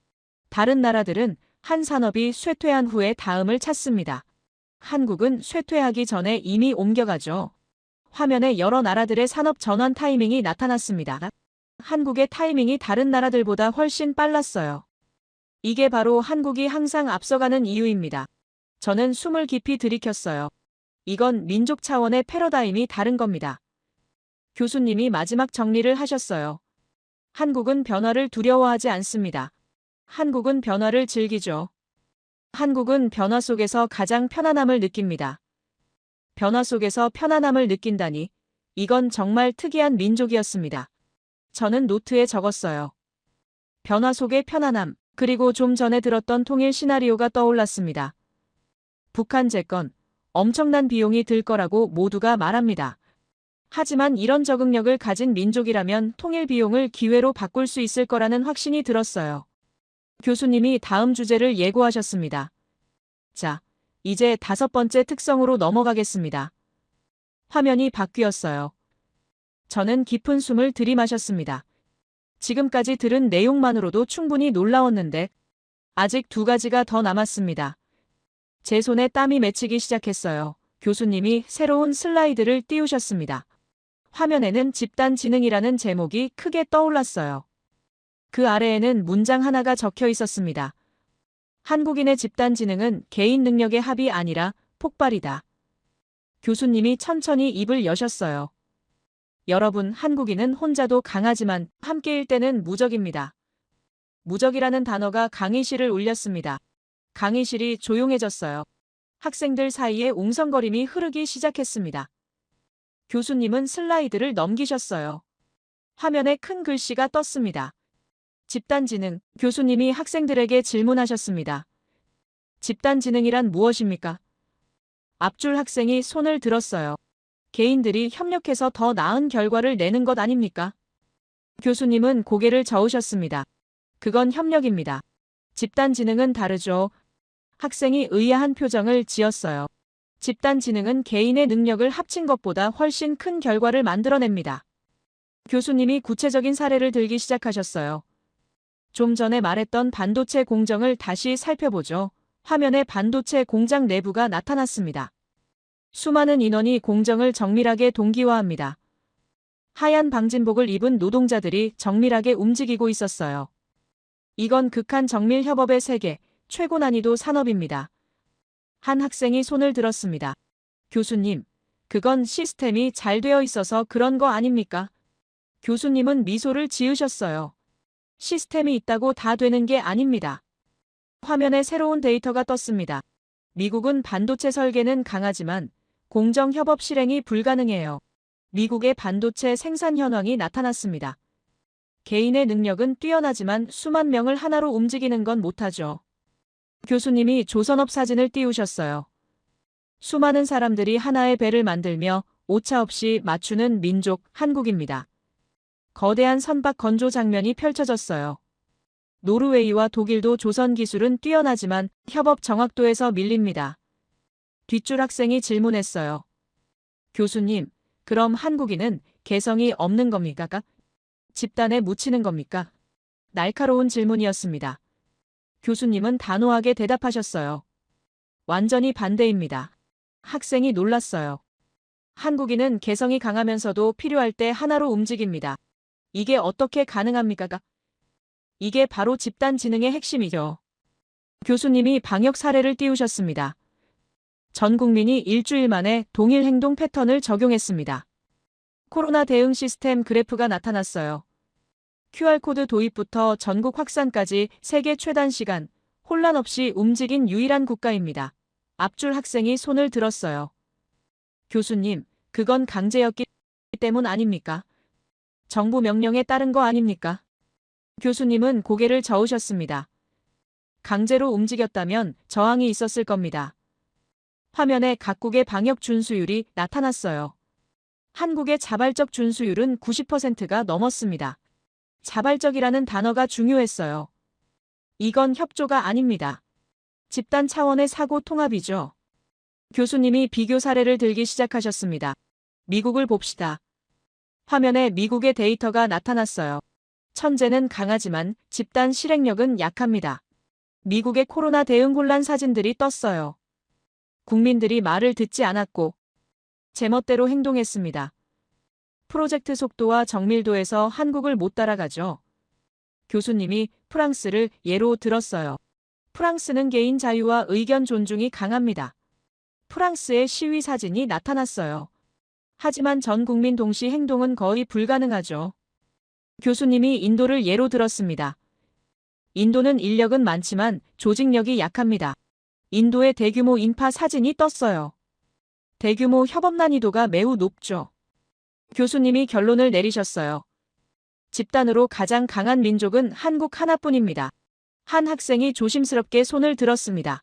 다른 나라들은 한 산업이 쇠퇴한 후에 다음을 찾습니다. 한국은 쇠퇴하기 전에 이미 옮겨가죠. 화면에 여러 나라들의 산업 전환 타이밍이 나타났습니다. 한국의 타이밍이 다른 나라들보다 훨씬 빨랐어요. 이게 바로 한국이 항상 앞서가는 이유입니다. 저는 숨을 깊이 들이켰어요. 이건 민족 차원의 패러다임이 다른 겁니다. 교수님이 마지막 정리를 하셨어요. 한국은 변화를 두려워하지 않습니다. 한국은 변화를 즐기죠. 한국은 변화 속에서 가장 편안함을 느낍니다. 변화 속에서 편안함을 느낀다니, 이건 정말 특이한 민족이었습니다. 저는 노트에 적었어요. 변화 속의 편안함, 그리고 좀 전에 들었던 통일 시나리오가 떠올랐습니다. 북한 재건, 엄청난 비용이 들 거라고 모두가 말합니다. 하지만 이런 적응력을 가진 민족이라면 통일 비용을 기회로 바꿀 수 있을 거라는 확신이 들었어요. 교수님이 다음 주제를 예고하셨습니다. 자, 이제 5번째 특성으로 넘어가겠습니다. 화면이 바뀌었어요. 저는 깊은 숨을 들이마셨습니다. 지금까지 들은 내용만으로도 충분히 놀라웠는데 아직 2가지가 더 남았습니다. 제 손에 땀이 맺히기 시작했어요. 교수님이 새로운 슬라이드를 띄우셨습니다. 화면에는 집단지능이라는 제목이 크게 떠올랐어요. 그 아래에는 문장 하나가 적혀 있었습니다. 한국인의 집단지능은 개인 능력의 합이 아니라 폭발이다. 교수님이 천천히 입을 여셨어요. 여러분, 한국인은 혼자도 강하지만 함께일 때는 무적입니다. 무적이라는 단어가 강의실을 울렸습니다. 강의실이 조용해졌어요. 학생들 사이에 웅성거림이 흐르기 시작했습니다. 교수님은 슬라이드를 넘기셨어요. 화면에 큰 글씨가 떴습니다. 집단지능, 교수님이 학생들에게 질문하셨습니다. 집단지능이란 무엇입니까? 앞줄 학생이 손을 들었어요. 개인들이 협력해서 더 나은 결과를 내는 것 아닙니까? 교수님은 고개를 저으셨습니다. 그건 협력입니다. 집단지능은 다르죠. 학생이 의아한 표정을 지었어요. 집단지능은 개인의 능력을 합친 것보다 훨씬 큰 결과를 만들어냅니다. 교수님이 구체적인 사례를 들기 시작하셨어요. 좀 전에 말했던 반도체 공정을 다시 살펴보죠. 화면에 반도체 공장 내부가 나타났습니다. 수많은 인원이 공정을 정밀하게 동기화합니다. 하얀 방진복을 입은 노동자들이 정밀하게 움직이고 있었어요. 이건 극한 정밀 협업의 세계, 최고 난이도 산업입니다. 한 학생이 손을 들었습니다. 교수님, 그건 시스템이 잘 되어 있어서 그런 거 아닙니까? 교수님은 미소를 지으셨어요. 시스템이 있다고 다 되는 게 아닙니다. 화면에 새로운 데이터가 떴습니다. 미국은 반도체 설계는 강하지만 공정 협업 실행이 불가능해요. 미국의 반도체 생산 현황이 나타났습니다. 개인의 능력은 뛰어나지만 수만 명을 하나로 움직이는 건 못하죠. 교수님이 조선업 사진을 띄우셨어요. 수많은 사람들이 하나의 배를 만들며 오차없이 맞추는 민족 한국입니다. 거대한 선박 건조 장면이 펼쳐졌어요. 노르웨이와 독일도 조선 기술은 뛰어나지만 협업 정확도에서 밀립니다. 뒷줄 학생이 질문했어요. 교수님, 그럼 한국인은 개성이 없는 겁니까? 집단에 묻히는 겁니까? 날카로운 질문이었습니다. 교수님은 단호하게 대답하셨어요. 완전히 반대입니다. 학생이 놀랐어요. 한국인은 개성이 강하면서도 필요할 때 하나로 움직입니다. 이게 어떻게 가능합니까? 이게 바로 집단 지능의 핵심이죠. 교수님이 방역 사례를 띄우셨습니다. 전 국민이 일주일 만에 동일 행동 패턴을 적용했습니다. 코로나 대응 시스템 그래프가 나타났어요. QR코드 도입부터 전국 확산까지 세계 최단 시간, 혼란 없이 움직인 유일한 국가입니다. 앞줄 학생이 손을 들었어요. 교수님, 그건 강제였기 때문 아닙니까? 정부 명령에 따른 거 아닙니까? 교수님은 고개를 저으셨습니다. 강제로 움직였다면 저항이 있었을 겁니다. 화면에 각국의 방역 준수율이 나타났어요. 한국의 자발적 준수율은 90%가 넘었습니다. 자발적이라는 단어가 중요했어요. 이건 협조가 아닙니다. 집단 차원의 사고 통합이죠. 교수님이 비교 사례를 들기 시작하셨습니다. 미국을 봅시다. 화면에 미국의 데이터가 나타났어요. 천재는 강하지만 집단 실행력은 약합니다. 미국의 코로나 대응 혼란 사진들이 떴어요. 국민들이 말을 듣지 않았고 제멋대로 행동했습니다. 프로젝트 속도와 정밀도에서 한국을 못 따라가죠. 교수님이 프랑스를 예로 들었어요. 프랑스는 개인 자유와 의견 존중이 강합니다. 프랑스의 시위 사진이 나타났어요. 하지만 전 국민 동시 행동은 거의 불가능하죠. 교수님이 인도를 예로 들었습니다. 인도는 인력은 많지만 조직력이 약합니다. 인도의 대규모 인파 사진이 떴어요. 대규모 협업 난이도가 매우 높죠. 교수님이 결론을 내리셨어요. 집단으로 가장 강한 민족은 한국 하나뿐입니다. 한 학생이 조심스럽게 손을 들었습니다.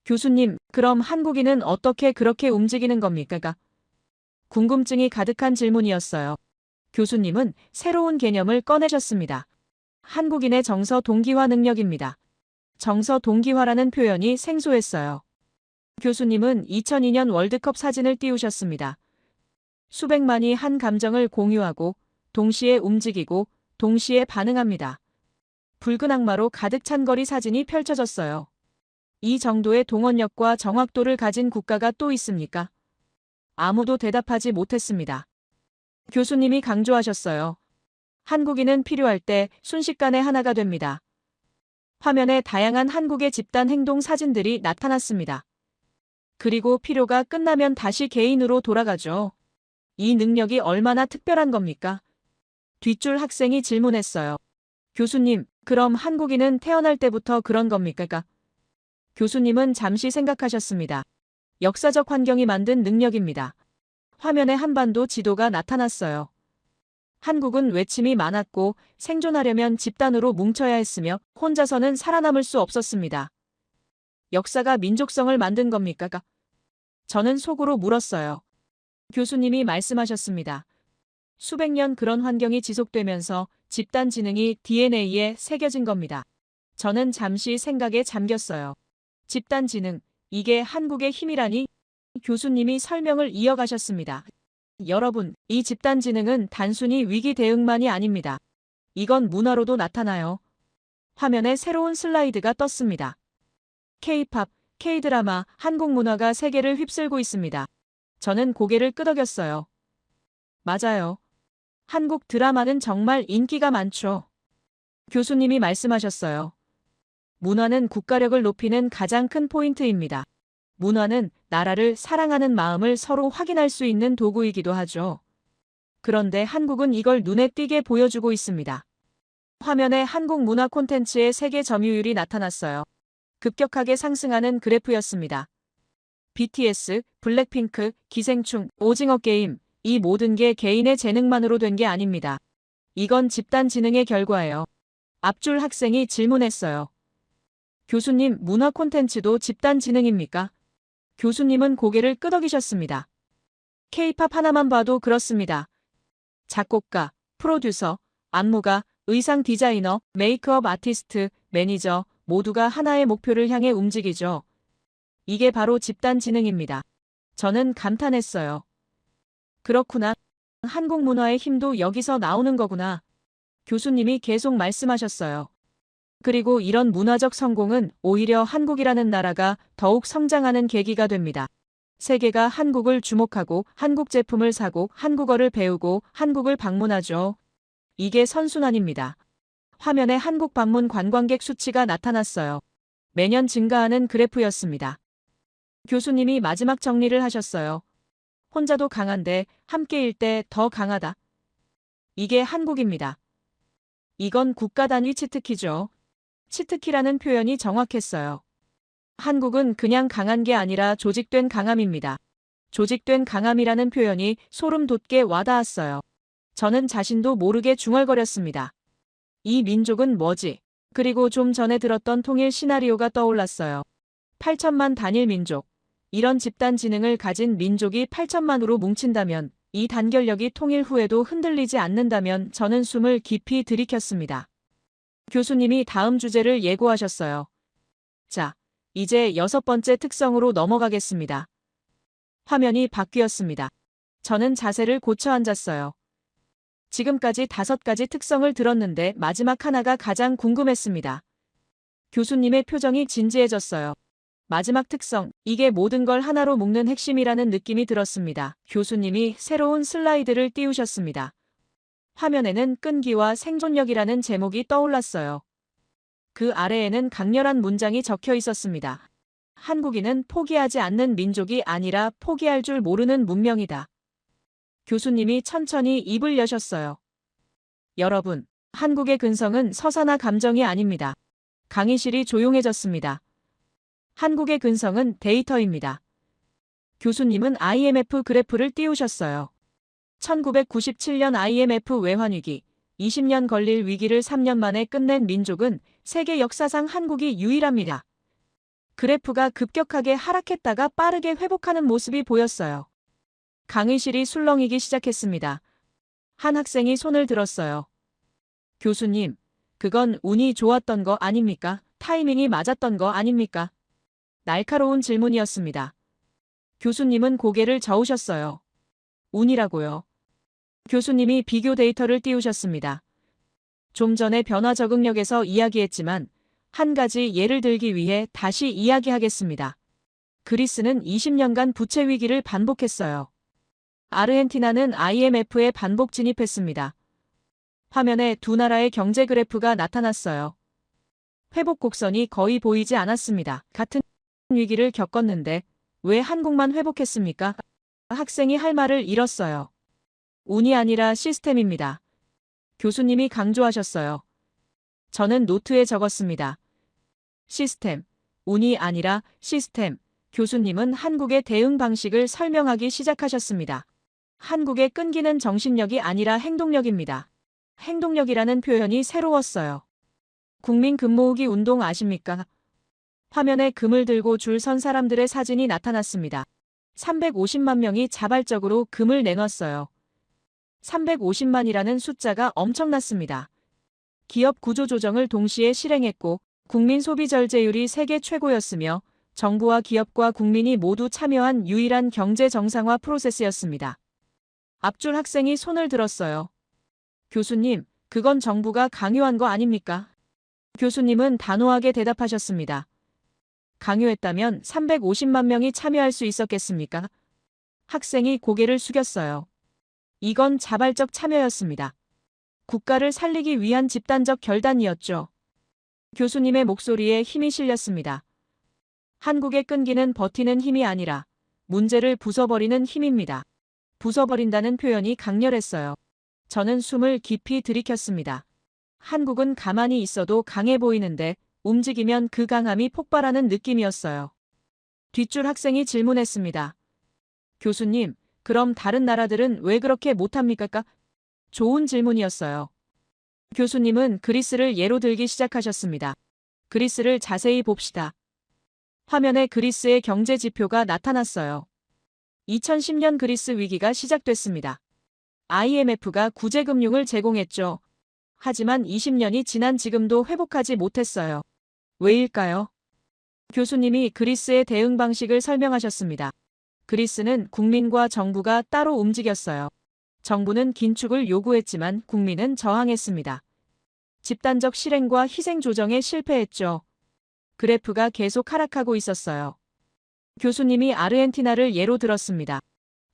교수님, 그럼 한국인은 어떻게 그렇게 움직이는 겁니까? 궁금증이 가득한 질문이었어요. 교수님은 새로운 개념을 꺼내셨습니다. 한국인의 정서 동기화 능력입니다. 정서 동기화라는 표현이 생소했어요. 교수님은 2002년 월드컵 사진을 띄우셨습니다. 수백만이 한 감정을 공유하고 동시에 움직이고 동시에 반응합니다. 붉은 악마로 가득 찬 거리 사진이 펼쳐졌어요. 이 정도의 동원력과 정확도를 가진 국가가 또 있습니까? 아무도 대답하지 못했습니다. 교수님이 강조하셨어요. 한국인은 필요할 때 순식간에 하나가 됩니다. 화면에 다양한 한국의 집단 행동 사진들이 나타났습니다. 그리고 필요가 끝나면 다시 개인으로 돌아가죠. 이 능력이 얼마나 특별한 겁니까? 뒷줄 학생이 질문했어요. 교수님, 그럼 한국인은 태어날 때부터 그런 겁니까? 교수님은 잠시 생각하셨습니다. 역사적 환경이 만든 능력입니다. 화면에 한반도 지도가 나타났어요. 한국은 외침이 많았고 생존하려면 집단으로 뭉쳐야 했으며 혼자서는 살아남을 수 없었습니다. 역사가 민족성을 만든 겁니까? 저는 속으로 물었어요. 교수님이 말씀하셨습니다. 수백 년 그런 환경이 지속되면서 집단 지능이 DNA에 새겨진 겁니다. 저는 잠시 생각에 잠겼어요. 집단 지능, 이게 한국의 힘이라니? 교수님이 설명을 이어가셨습니다. 여러분, 이 집단 지능은 단순히 위기 대응만이 아닙니다. 이건 문화로도 나타나요. 화면에 새로운 슬라이드가 떴습니다. K-팝, K-드라마, 한국 문화가 세계를 휩쓸고 있습니다. 저는 고개를 끄덕였어요. 맞아요. 한국 드라마는 정말 인기가 많죠. 교수님이 말씀하셨어요. 문화는 국가력을 높이는 가장 큰 포인트입니다. 문화는 나라를 사랑하는 마음을 서로 확인할 수 있는 도구이기도 하죠. 그런데 한국은 이걸 눈에 띄게 보여주고 있습니다. 화면에 한국 문화 콘텐츠의 세계 점유율이 나타났어요. 급격하게 상승하는 그래프였습니다. BTS, 블랙핑크, 기생충, 오징어 게임, 이 모든 게 개인의 재능만으로 된 게 아닙니다. 이건 집단 지능의 결과예요. 앞줄 학생이 질문했어요. 교수님, 문화 콘텐츠도 집단 지능입니까? 교수님은 고개를 끄덕이셨습니다. K-팝 하나만 봐도 그렇습니다. 작곡가, 프로듀서, 안무가, 의상 디자이너, 메이크업 아티스트, 매니저 모두가 하나의 목표를 향해 움직이죠. 이게 바로 집단 지능입니다. 저는 감탄했어요. 그렇구나. 한국 문화의 힘도 여기서 나오는 거구나. 교수님이 계속 말씀하셨어요. 그리고 이런 문화적 성공은 오히려 한국이라는 나라가 더욱 성장하는 계기가 됩니다. 세계가 한국을 주목하고 한국 제품을 사고 한국어를 배우고 한국을 방문하죠. 이게 선순환입니다. 화면에 한국 방문 관광객 수치가 나타났어요. 매년 증가하는 그래프였습니다. 교수님이 마지막 정리를 하셨어요. 혼자도 강한데 함께일 때 더 강하다. 이게 한국입니다. 이건 국가 단위 치트키죠. 치트키라는 표현이 정확했어요. 한국은 그냥 강한 게 아니라 조직된 강함입니다. 조직된 강함이라는 표현이 소름 돋게 와닿았어요. 저는 자신도 모르게 중얼거렸습니다. 이 민족은 뭐지? 그리고 좀 전에 들었던 통일 시나리오가 떠올랐어요. 8천만 단일 민족. 이런 집단 지능을 가진 민족이 8천만으로 뭉친다면, 이 단결력이 통일 후에도 흔들리지 않는다면 저는 숨을 깊이 들이켰습니다. 교수님이 다음 주제를 예고하셨어요. 자, 이제 6번째 특성으로 넘어가겠습니다. 화면이 바뀌었습니다. 저는 자세를 고쳐 앉았어요. 지금까지 5가지 특성을 들었는데 마지막 하나가 가장 궁금했습니다. 교수님의 표정이 진지해졌어요. 마지막 특성, 이게 모든 걸 하나로 묶는 핵심이라는 느낌이 들었습니다. 교수님이 새로운 슬라이드를 띄우셨습니다. 화면에는 끈기와 생존력이라는 제목이 떠올랐어요. 그 아래에는 강렬한 문장이 적혀 있었습니다. 한국인은 포기하지 않는 민족이 아니라 포기할 줄 모르는 문명이다. 교수님이 천천히 입을 여셨어요. 여러분, 한국의 근성은 서사나 감정이 아닙니다. 강의실이 조용해졌습니다. 한국의 근성은 데이터입니다. 교수님은 IMF 그래프를 띄우셨어요. 1997년 IMF 외환위기, 20년 걸릴 위기를 3년 만에 끝낸 민족은 세계 역사상 한국이 유일합니다. 그래프가 급격하게 하락했다가 빠르게 회복하는 모습이 보였어요. 강의실이 술렁이기 시작했습니다. 한 학생이 손을 들었어요. 교수님, 그건 운이 좋았던 거 아닙니까? 타이밍이 맞았던 거 아닙니까? 날카로운 질문이었습니다. 교수님은 고개를 저으셨어요. 운이라고요. 교수님이 비교 데이터를 띄우셨습니다. 좀 전에 변화 적응력에서 이야기했지만 한 가지 예를 들기 위해 다시 이야기하겠습니다. 그리스는 20년간 부채 위기를 반복했어요. 아르헨티나는 IMF에 반복 진입했습니다. 화면에 두 나라의 경제 그래프가 나타났어요. 회복 곡선이 거의 보이지 않았습니다. 같은 위기를 겪었는데 왜 한국만 회복했습니까? 학생이 할 말을 잃었어요. 운이 아니라 시스템입니다. 교수님이 강조하셨어요. 저는 노트에 적었습니다. 시스템, 운이 아니라 시스템. 교수님은 한국의 대응 방식을 설명하기 시작하셨습니다. 한국의 끈기는 정신력이 아니라 행동력입니다. 행동력이라는 표현이 새로웠어요. 국민 금모으기 운동 아십니까? 화면에 금을 들고 줄 선 사람들의 사진이 나타났습니다. 350만 명이 자발적으로 금을 내놨어요. 350만이라는 숫자가 엄청났습니다. 기업 구조 조정을 동시에 실행했고 국민 소비 절제율이 세계 최고였으며 정부와 기업과 국민이 모두 참여한 유일한 경제 정상화 프로세스였습니다. 앞줄 학생이 손을 들었어요. 교수님, 그건 정부가 강요한 거 아닙니까? 교수님은 단호하게 대답하셨습니다. 강요했다면 350만 명이 참여할 수 있었겠습니까? 학생이 고개를 숙였어요. 이건 자발적 참여였습니다. 국가를 살리기 위한 집단적 결단이었죠. 교수님의 목소리에 힘이 실렸습니다. 한국의 끈기는 버티는 힘이 아니라 문제를 부숴버리는 힘입니다. 부숴버린다는 표현이 강렬했어요. 저는 숨을 깊이 들이켰습니다. 한국은 가만히 있어도 강해 보이는데 움직이면 그 강함이 폭발하는 느낌이었어요. 뒷줄 학생이 질문했습니다. 교수님, 그럼 다른 나라들은 왜 그렇게 못합니까? 좋은 질문이었어요. 교수님은 그리스를 예로 들기 시작하셨습니다. 그리스를 자세히 봅시다. 화면에 그리스의 경제 지표가 나타났어요. 2010년 그리스 위기가 시작됐습니다. IMF가 구제금융을 제공했죠. 하지만 20년이 지난 지금도 회복하지 못했어요. 왜일까요? 교수님이 그리스의 대응 방식을 설명하셨습니다. 그리스는 국민과 정부가 따로 움직였어요. 정부는 긴축을 요구했지만 국민은 저항했습니다. 집단적 실행과 희생 조정에 실패했죠. 그래프가 계속 하락하고 있었어요. 교수님이 아르헨티나를 예로 들었습니다.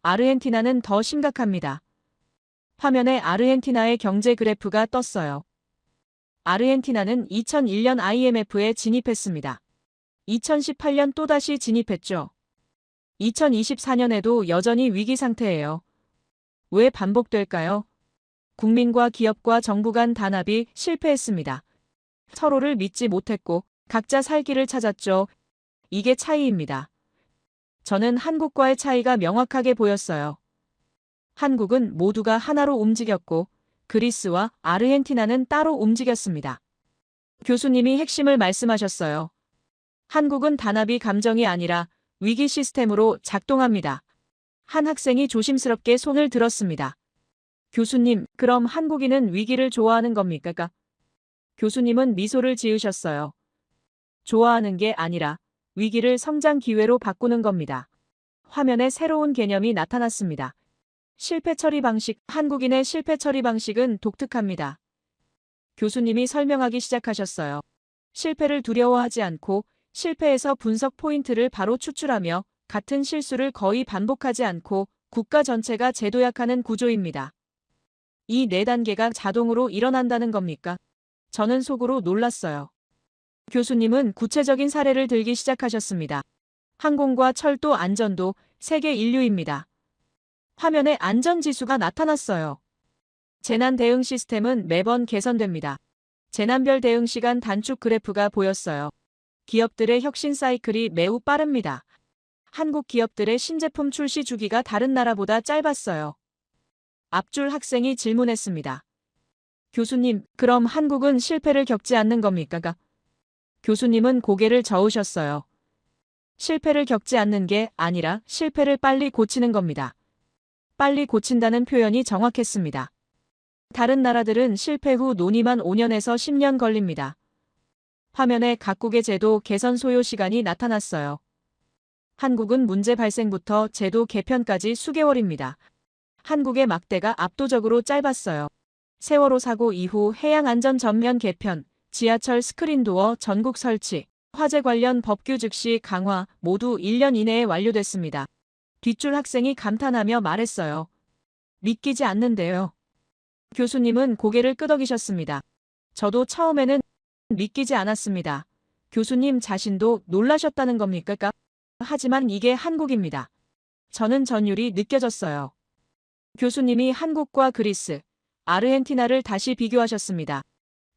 아르헨티나는 더 심각합니다. 화면에 아르헨티나의 경제 그래프가 떴어요. 아르헨티나는 2001년 IMF에 진입했습니다. 2018년 또다시 진입했죠. 2024년에도 여전히 위기 상태예요. 왜 반복될까요? 국민과 기업과 정부 간 단합이 실패했습니다. 서로를 믿지 못했고 각자 살 길을 찾았죠. 이게 차이입니다. 저는 한국과의 차이가 명확하게 보였어요. 한국은 모두가 하나로 움직였고 그리스와 아르헨티나는 따로 움직였습니다. 교수님이 핵심을 말씀하셨어요. 한국은 단합이 감정이 아니라 위기 시스템으로 작동합니다. 한 학생이 조심스럽게 손을 들었습니다. 교수님, 그럼 한국인은 위기를 좋아하는 겁니까? 교수님은 미소를 지으셨어요. 좋아하는 게 아니라 위기를 성장 기회로 바꾸는 겁니다. 화면에 새로운 개념이 나타났습니다. 실패 처리 방식, 한국인의 실패 처리 방식은 독특합니다. 교수님이 설명하기 시작하셨어요. 실패를 두려워하지 않고 실패에서 분석 포인트를 바로 추출하며 같은 실수를 거의 반복하지 않고 국가 전체가 재도약하는 구조입니다. 이 4단계가 자동으로 일어난다는 겁니까? 저는 속으로 놀랐어요. 교수님은 구체적인 사례를 들기 시작하셨습니다. 항공과 철도 안전도 세계 인류입니다. 화면에 안전지수가 나타났어요. 재난 대응 시스템은 매번 개선됩니다. 재난별 대응 시간 단축 그래프가 보였어요. 기업들의 혁신 사이클이 매우 빠릅니다. 한국 기업들의 신제품 출시 주기가 다른 나라보다 짧았어요. 앞줄 학생이 질문했습니다. 교수님, 그럼 한국은 실패를 겪지 않는 겁니까? 교수님은 고개를 저으셨어요. 실패를 겪지 않는 게 아니라 실패를 빨리 고치는 겁니다. 빨리 고친다는 표현이 정확했습니다. 다른 나라들은 실패 후 논의만 5년에서 10년 걸립니다. 화면에 각국의 제도 개선 소요 시간이 나타났어요. 한국은 문제 발생부터 제도 개편까지 수개월입니다. 한국의 막대가 압도적으로 짧았어요. 세월호 사고 이후 해양안전 전면 개편, 지하철 스크린도어 전국 설치, 화재 관련 법규 즉시 강화 모두 1년 이내에 완료됐습니다. 뒷줄 학생이 감탄하며 말했어요. 믿기지 않는데요. 교수님은 고개를 끄덕이셨습니다. 저도 처음에는 믿기지 않았습니다. 교수님 자신도 놀라셨다는 겁니까? 하지만 이게 한국입니다. 저는 전율이 느껴졌어요. 교수님이 한국과 그리스, 아르헨티나를 다시 비교하셨습니다.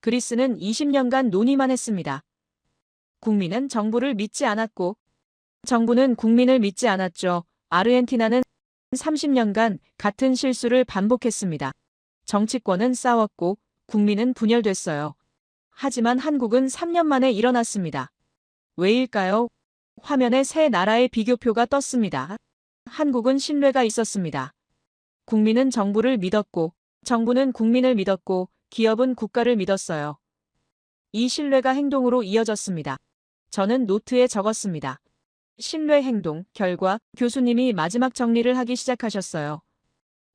그리스는 20년간 논의만 했습니다. 국민은 정부를 믿지 않았고 정부는 국민을 믿지 않았죠. 아르헨티나는 30년간 같은 실수를 반복했습니다. 정치권은 싸웠고 국민은 분열됐어요. 하지만 한국은 3년 만에 일어났습니다. 왜일까요? 화면에 세 나라의 비교표가 떴습니다. 한국은 신뢰가 있었습니다. 국민은 정부를 믿었고 정부는 국민을 믿었고 기업은 국가를 믿었어요. 이 신뢰가 행동으로 이어졌습니다. 저는 노트에 적었습니다. 신뢰 행동, 결과, 교수님이 마지막 정리를 하기 시작하셨어요.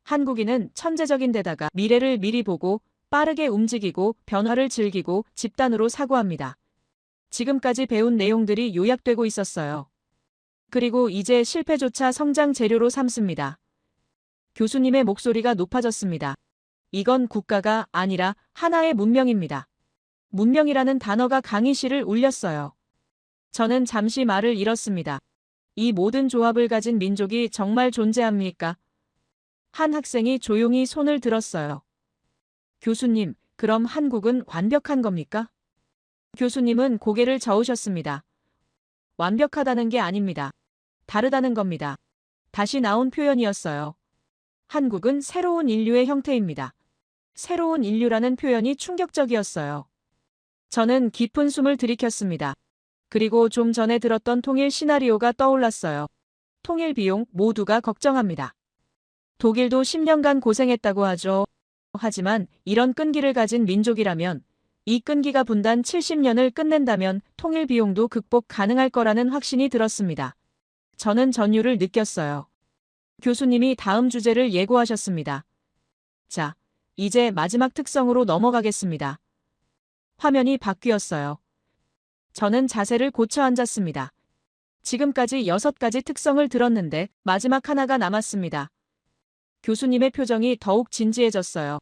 한국인은 천재적인 데다가 미래를 미리 보고 빠르게 움직이고 변화를 즐기고 집단으로 사고합니다. 지금까지 배운 내용들이 요약되고 있었어요. 그리고 이제 실패조차 성장 재료로 삼습니다. 교수님의 목소리가 높아졌습니다. 이건 국가가 아니라 하나의 문명입니다. 문명이라는 단어가 강의실을 울렸어요. 저는 잠시 말을 잃었습니다. 이 모든 조합을 가진 민족이 정말 존재합니까? 한 학생이 조용히 손을 들었어요. 교수님, 그럼 한국은 완벽한 겁니까? 교수님은 고개를 저으셨습니다. 완벽하다는 게 아닙니다. 다르다는 겁니다. 다시 나온 표현이었어요. 한국은 새로운 인류의 형태입니다. 새로운 인류라는 표현이 충격적이었어요. 저는 깊은 숨을 들이켰습니다. 그리고 좀 전에 들었던 통일 시나리오가 떠올랐어요. 통일 비용 모두가 걱정합니다. 독일도 10년간 고생했다고 하죠. 하지만 이런 끈기를 가진 민족이라면 이 끈기가 분단 70년을 끝낸다면 통일 비용도 극복 가능할 거라는 확신이 들었습니다. 저는 전율을 느꼈어요. 교수님이 다음 주제를 예고하셨습니다. 자, 이제 마지막 특성으로 넘어가겠습니다. 화면이 바뀌었어요. 저는 자세를 고쳐 앉았습니다. 지금까지 6가지 특성을 들었는데 마지막 하나가 남았습니다. 교수님의 표정이 더욱 진지해졌어요.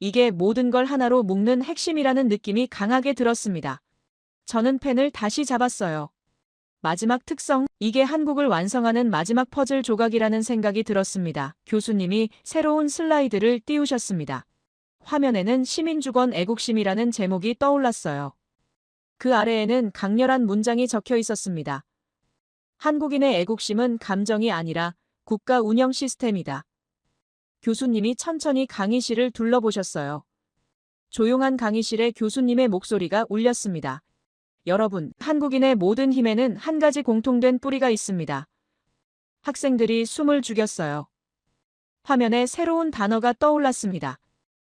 이게 모든 걸 하나로 묶는 핵심이라는 느낌이 강하게 들었습니다. 저는 펜을 다시 잡았어요. 마지막 특성, 이게 한국을 완성하는 마지막 퍼즐 조각이라는 생각이 들었습니다. 교수님이 새로운 슬라이드를 띄우셨습니다. 화면에는 시민주권 애국심이라는 제목이 떠올랐어요. 그 아래에는 강렬한 문장이 적혀 있었습니다. 한국인의 애국심은 감정이 아니라 국가 운영 시스템이다. 교수님이 천천히 강의실을 둘러보셨어요. 조용한 강의실에 교수님의 목소리가 울렸습니다. 여러분, 한국인의 모든 힘에는 한 가지 공통된 뿌리가 있습니다. 학생들이 숨을 죽였어요. 화면에 새로운 단어가 떠올랐습니다.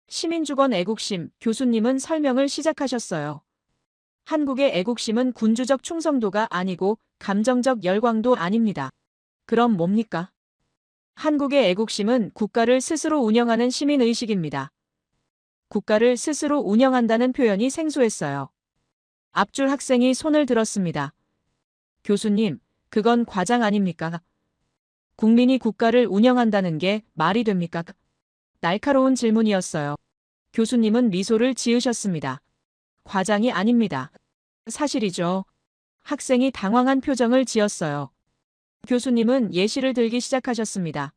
시민주권 애국심, 교수님은 설명을 시작하셨어요. 한국의 애국심은 군주적 충성도가 아니고 감정적 열광도 아닙니다. 그럼 뭡니까? 한국의 애국심은 국가를 스스로 운영하는 시민의식입니다. 국가를 스스로 운영한다는 표현이 생소했어요. 앞줄 학생이 손을 들었습니다. 교수님, 그건 과장 아닙니까? 국민이 국가를 운영한다는 게 말이 됩니까? 날카로운 질문이었어요. 교수님은 미소를 지으셨습니다. 과장이 아닙니다. 사실이죠. 학생이 당황한 표정을 지었어요. 교수님은 예시를 들기 시작하셨습니다.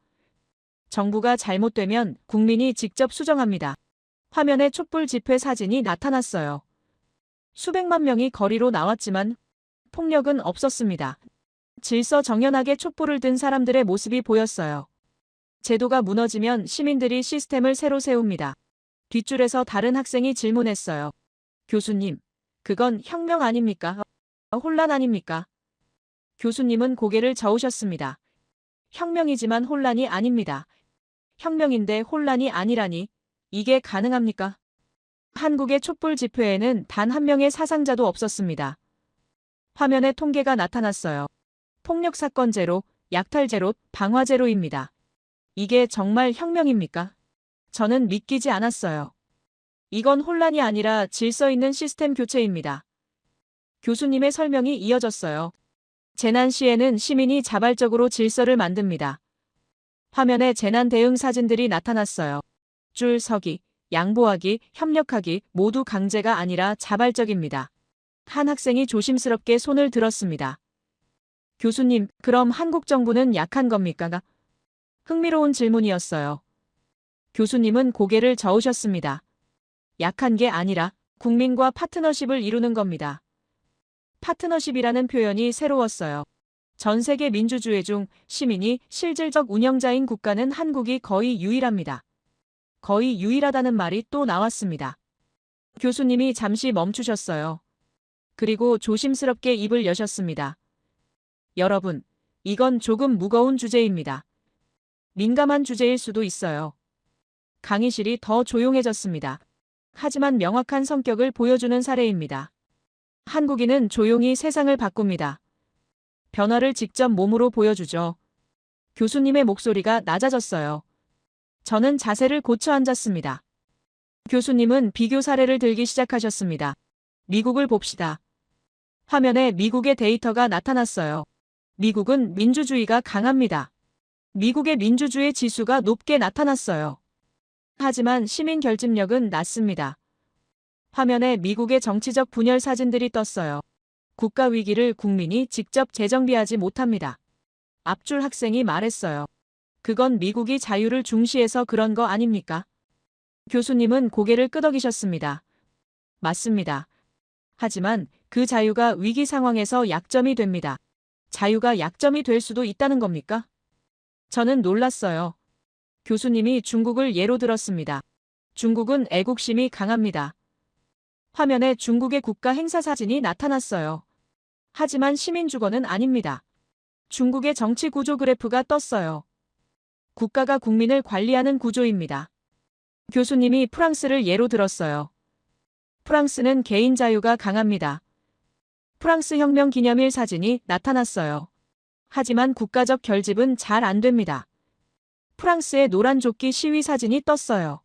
정부가 잘못되면 국민이 직접 수정합니다. 화면에 촛불 집회 사진이 나타났어요. 수백만 명이 거리로 나왔지만 폭력은 없었습니다. 질서정연하게 촛불을 든 사람들의 모습이 보였어요. 제도가 무너지면 시민들이 시스템을 새로 세웁니다. 뒷줄에서 다른 학생이 질문했어요. 교수님, 그건 혁명 아닙니까? 혼란 아닙니까? 교수님은 고개를 저으셨습니다. 혁명이지만 혼란이 아닙니다. 혁명인데 혼란이 아니라니, 이게 가능합니까? 한국의 촛불 집회에는 단 한 명의 사상자도 없었습니다. 화면에 통계가 나타났어요. 폭력 사건 제로, 약탈 제로, 방화 제로입니다. 이게 정말 혁명입니까? 저는 믿기지 않았어요. 이건 혼란이 아니라 질서 있는 시스템 교체입니다. 교수님의 설명이 이어졌어요. 재난 시에는 시민이 자발적으로 질서를 만듭니다. 화면에 재난 대응 사진들이 나타났어요. 줄 서기, 양보하기, 협력하기 모두 강제가 아니라 자발적입니다. 한 학생이 조심스럽게 손을 들었습니다. 교수님, 그럼 한국 정부는 약한 겁니까? 흥미로운 질문이었어요. 교수님은 고개를 저으셨습니다. 약한 게 아니라 국민과 파트너십을 이루는 겁니다. 파트너십이라는 표현이 새로웠어요. 전 세계 민주주의 중 시민이 실질적 운영자인 국가는 한국이 거의 유일합니다. 거의 유일하다는 말이 또 나왔습니다. 교수님이 잠시 멈추셨어요. 그리고 조심스럽게 입을 여셨습니다. 여러분, 이건 조금 무거운 주제입니다. 민감한 주제일 수도 있어요. 강의실이 더 조용해졌습니다. 하지만 명확한 성격을 보여주는 사례입니다. 한국인은 조용히 세상을 바꿉니다. 변화를 직접 몸으로 보여주죠. 교수님의 목소리가 낮아졌어요. 저는 자세를 고쳐 앉았습니다. 교수님은 비교 사례를 들기 시작하셨습니다. 미국을 봅시다. 화면에 미국의 데이터가 나타났어요. 미국은 민주주의가 강합니다. 미국의 민주주의 지수가 높게 나타났어요. 하지만 시민 결집력은 낮습니다. 화면에 미국의 정치적 분열 사진들이 떴어요. 국가 위기를 국민이 직접 재정비하지 못합니다. 앞줄 학생이 말했어요. 그건 미국이 자유를 중시해서 그런 거 아닙니까? 교수님은 고개를 끄덕이셨습니다. 맞습니다. 하지만 그 자유가 위기 상황에서 약점이 됩니다. 자유가 약점이 될 수도 있다는 겁니까? 저는 놀랐어요. 교수님이 중국을 예로 들었습니다. 중국은 애국심이 강합니다. 화면에 중국의 국가 행사 사진이 나타났어요. 하지만 시민 주거는 아닙니다. 중국의 정치 구조 그래프가 떴어요. 국가가 국민을 관리하는 구조입니다. 교수님이 프랑스를 예로 들었어요. 프랑스는 개인 자유가 강합니다. 프랑스 혁명 기념일 사진이 나타났어요. 하지만 국가적 결집은 잘 안 됩니다. 프랑스의 노란 조끼 시위 사진이 떴어요.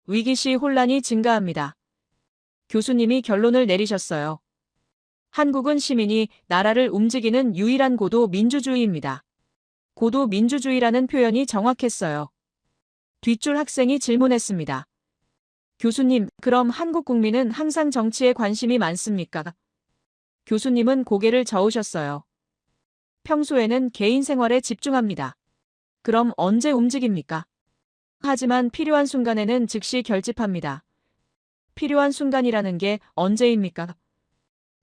위기 시 혼란이 증가합니다. 교수님이 결론을 내리셨어요. 한국은 시민이 나라를 움직이는 유일한 고도 민주주의입니다. 고도 민주주의라는 표현이 정확했어요. 뒷줄 학생이 질문했습니다. 교수님, 그럼 한국 국민은 항상 정치에 관심이 많습니까? 교수님은 고개를 저으셨어요. 평소에는 개인 생활에 집중합니다. 그럼 언제 움직입니까? 하지만 필요한 순간에는 즉시 결집합니다. 필요한 순간이라는 게 언제입니까?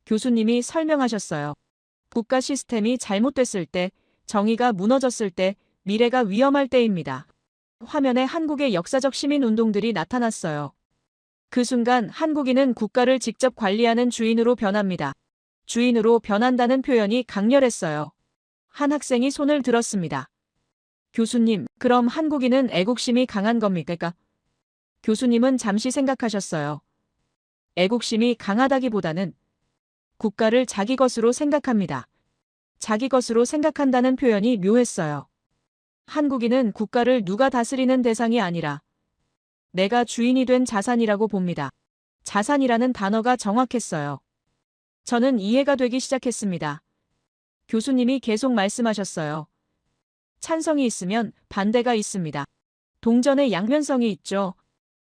교수님이 설명하셨어요. 국가 시스템이 잘못됐을 때, 정의가 무너졌을 때, 미래가 위험할 때입니다. 화면에 한국의 역사적 시민 운동들이 나타났어요. 그 순간 한국인은 국가를 직접 관리하는 주인으로 변합니다. 주인으로 변한다는 표현이 강렬했어요. 한 학생이 손을 들었습니다. 교수님, 그럼 한국인은 애국심이 강한 겁니까? 교수님은 잠시 생각하셨어요. 애국심이 강하다기보다는 국가를 자기 것으로 생각합니다. 자기 것으로 생각한다는 표현이 묘했어요. 한국인은 국가를 누가 다스리는 대상이 아니라 내가 주인이 된 자산이라고 봅니다. 자산이라는 단어가 정확했어요. 저는 이해가 되기 시작했습니다. 교수님이 계속 말씀하셨어요. 찬성이 있으면 반대가 있습니다. 동전의 양면성이 있죠.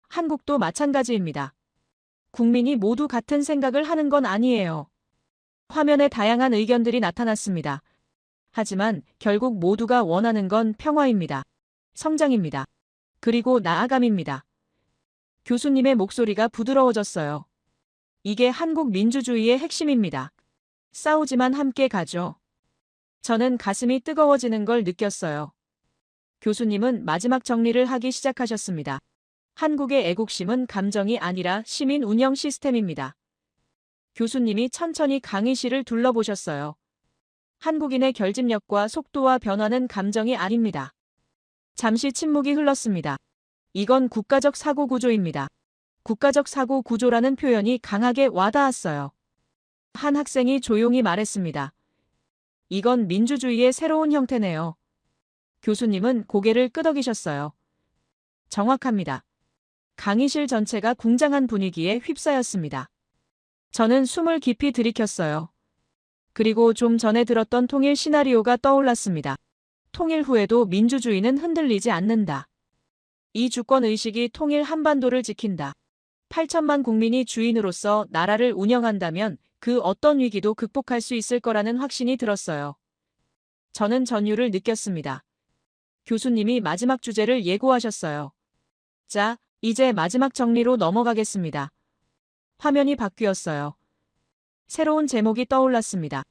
한국도 마찬가지입니다. 국민이 모두 같은 생각을 하는 건 아니에요. 화면에 다양한 의견들이 나타났습니다. 하지만 결국 모두가 원하는 건 평화입니다. 성장입니다. 그리고 나아감입니다. 교수님의 목소리가 부드러워졌어요. 이게 한국 민주주의의 핵심입니다. 싸우지만 함께 가죠. 저는 가슴이 뜨거워지는 걸 느꼈어요. 교수님은 마지막 정리를 하기 시작하셨습니다. 한국의 애국심은 감정이 아니라 시민 운영 시스템입니다. 교수님이 천천히 강의실을 둘러보셨어요. 한국인의 결집력과 속도와 변화는 감정이 아닙니다. 잠시 침묵이 흘렀습니다. 이건 국가적 사고 구조입니다. 국가적 사고 구조라는 표현이 강하게 와닿았어요. 한 학생이 조용히 말했습니다. 이건 민주주의의 새로운 형태네요. 교수님은 고개를 끄덕이셨어요. 정확합니다. 강의실 전체가 궁장한 분위기에 휩싸였습니다. 저는 숨을 깊이 들이켰어요. 그리고 좀 전에 들었던 통일 시나리오가 떠올랐습니다. 통일 후에도 민주주의는 흔들리지 않는다. 이 주권의식이 통일 한반도를 지킨다. 8천만 국민이 주인으로서 나라를 운영한다면 그 어떤 위기도 극복할 수 있을 거라는 확신이 들었어요. 저는 전율을 느꼈습니다. 교수님이 마지막 주제를 예고하셨어요. 자, 이제 마지막 정리로 넘어가겠습니다. 화면이 바뀌었어요. 새로운 제목이 떠올랐습니다.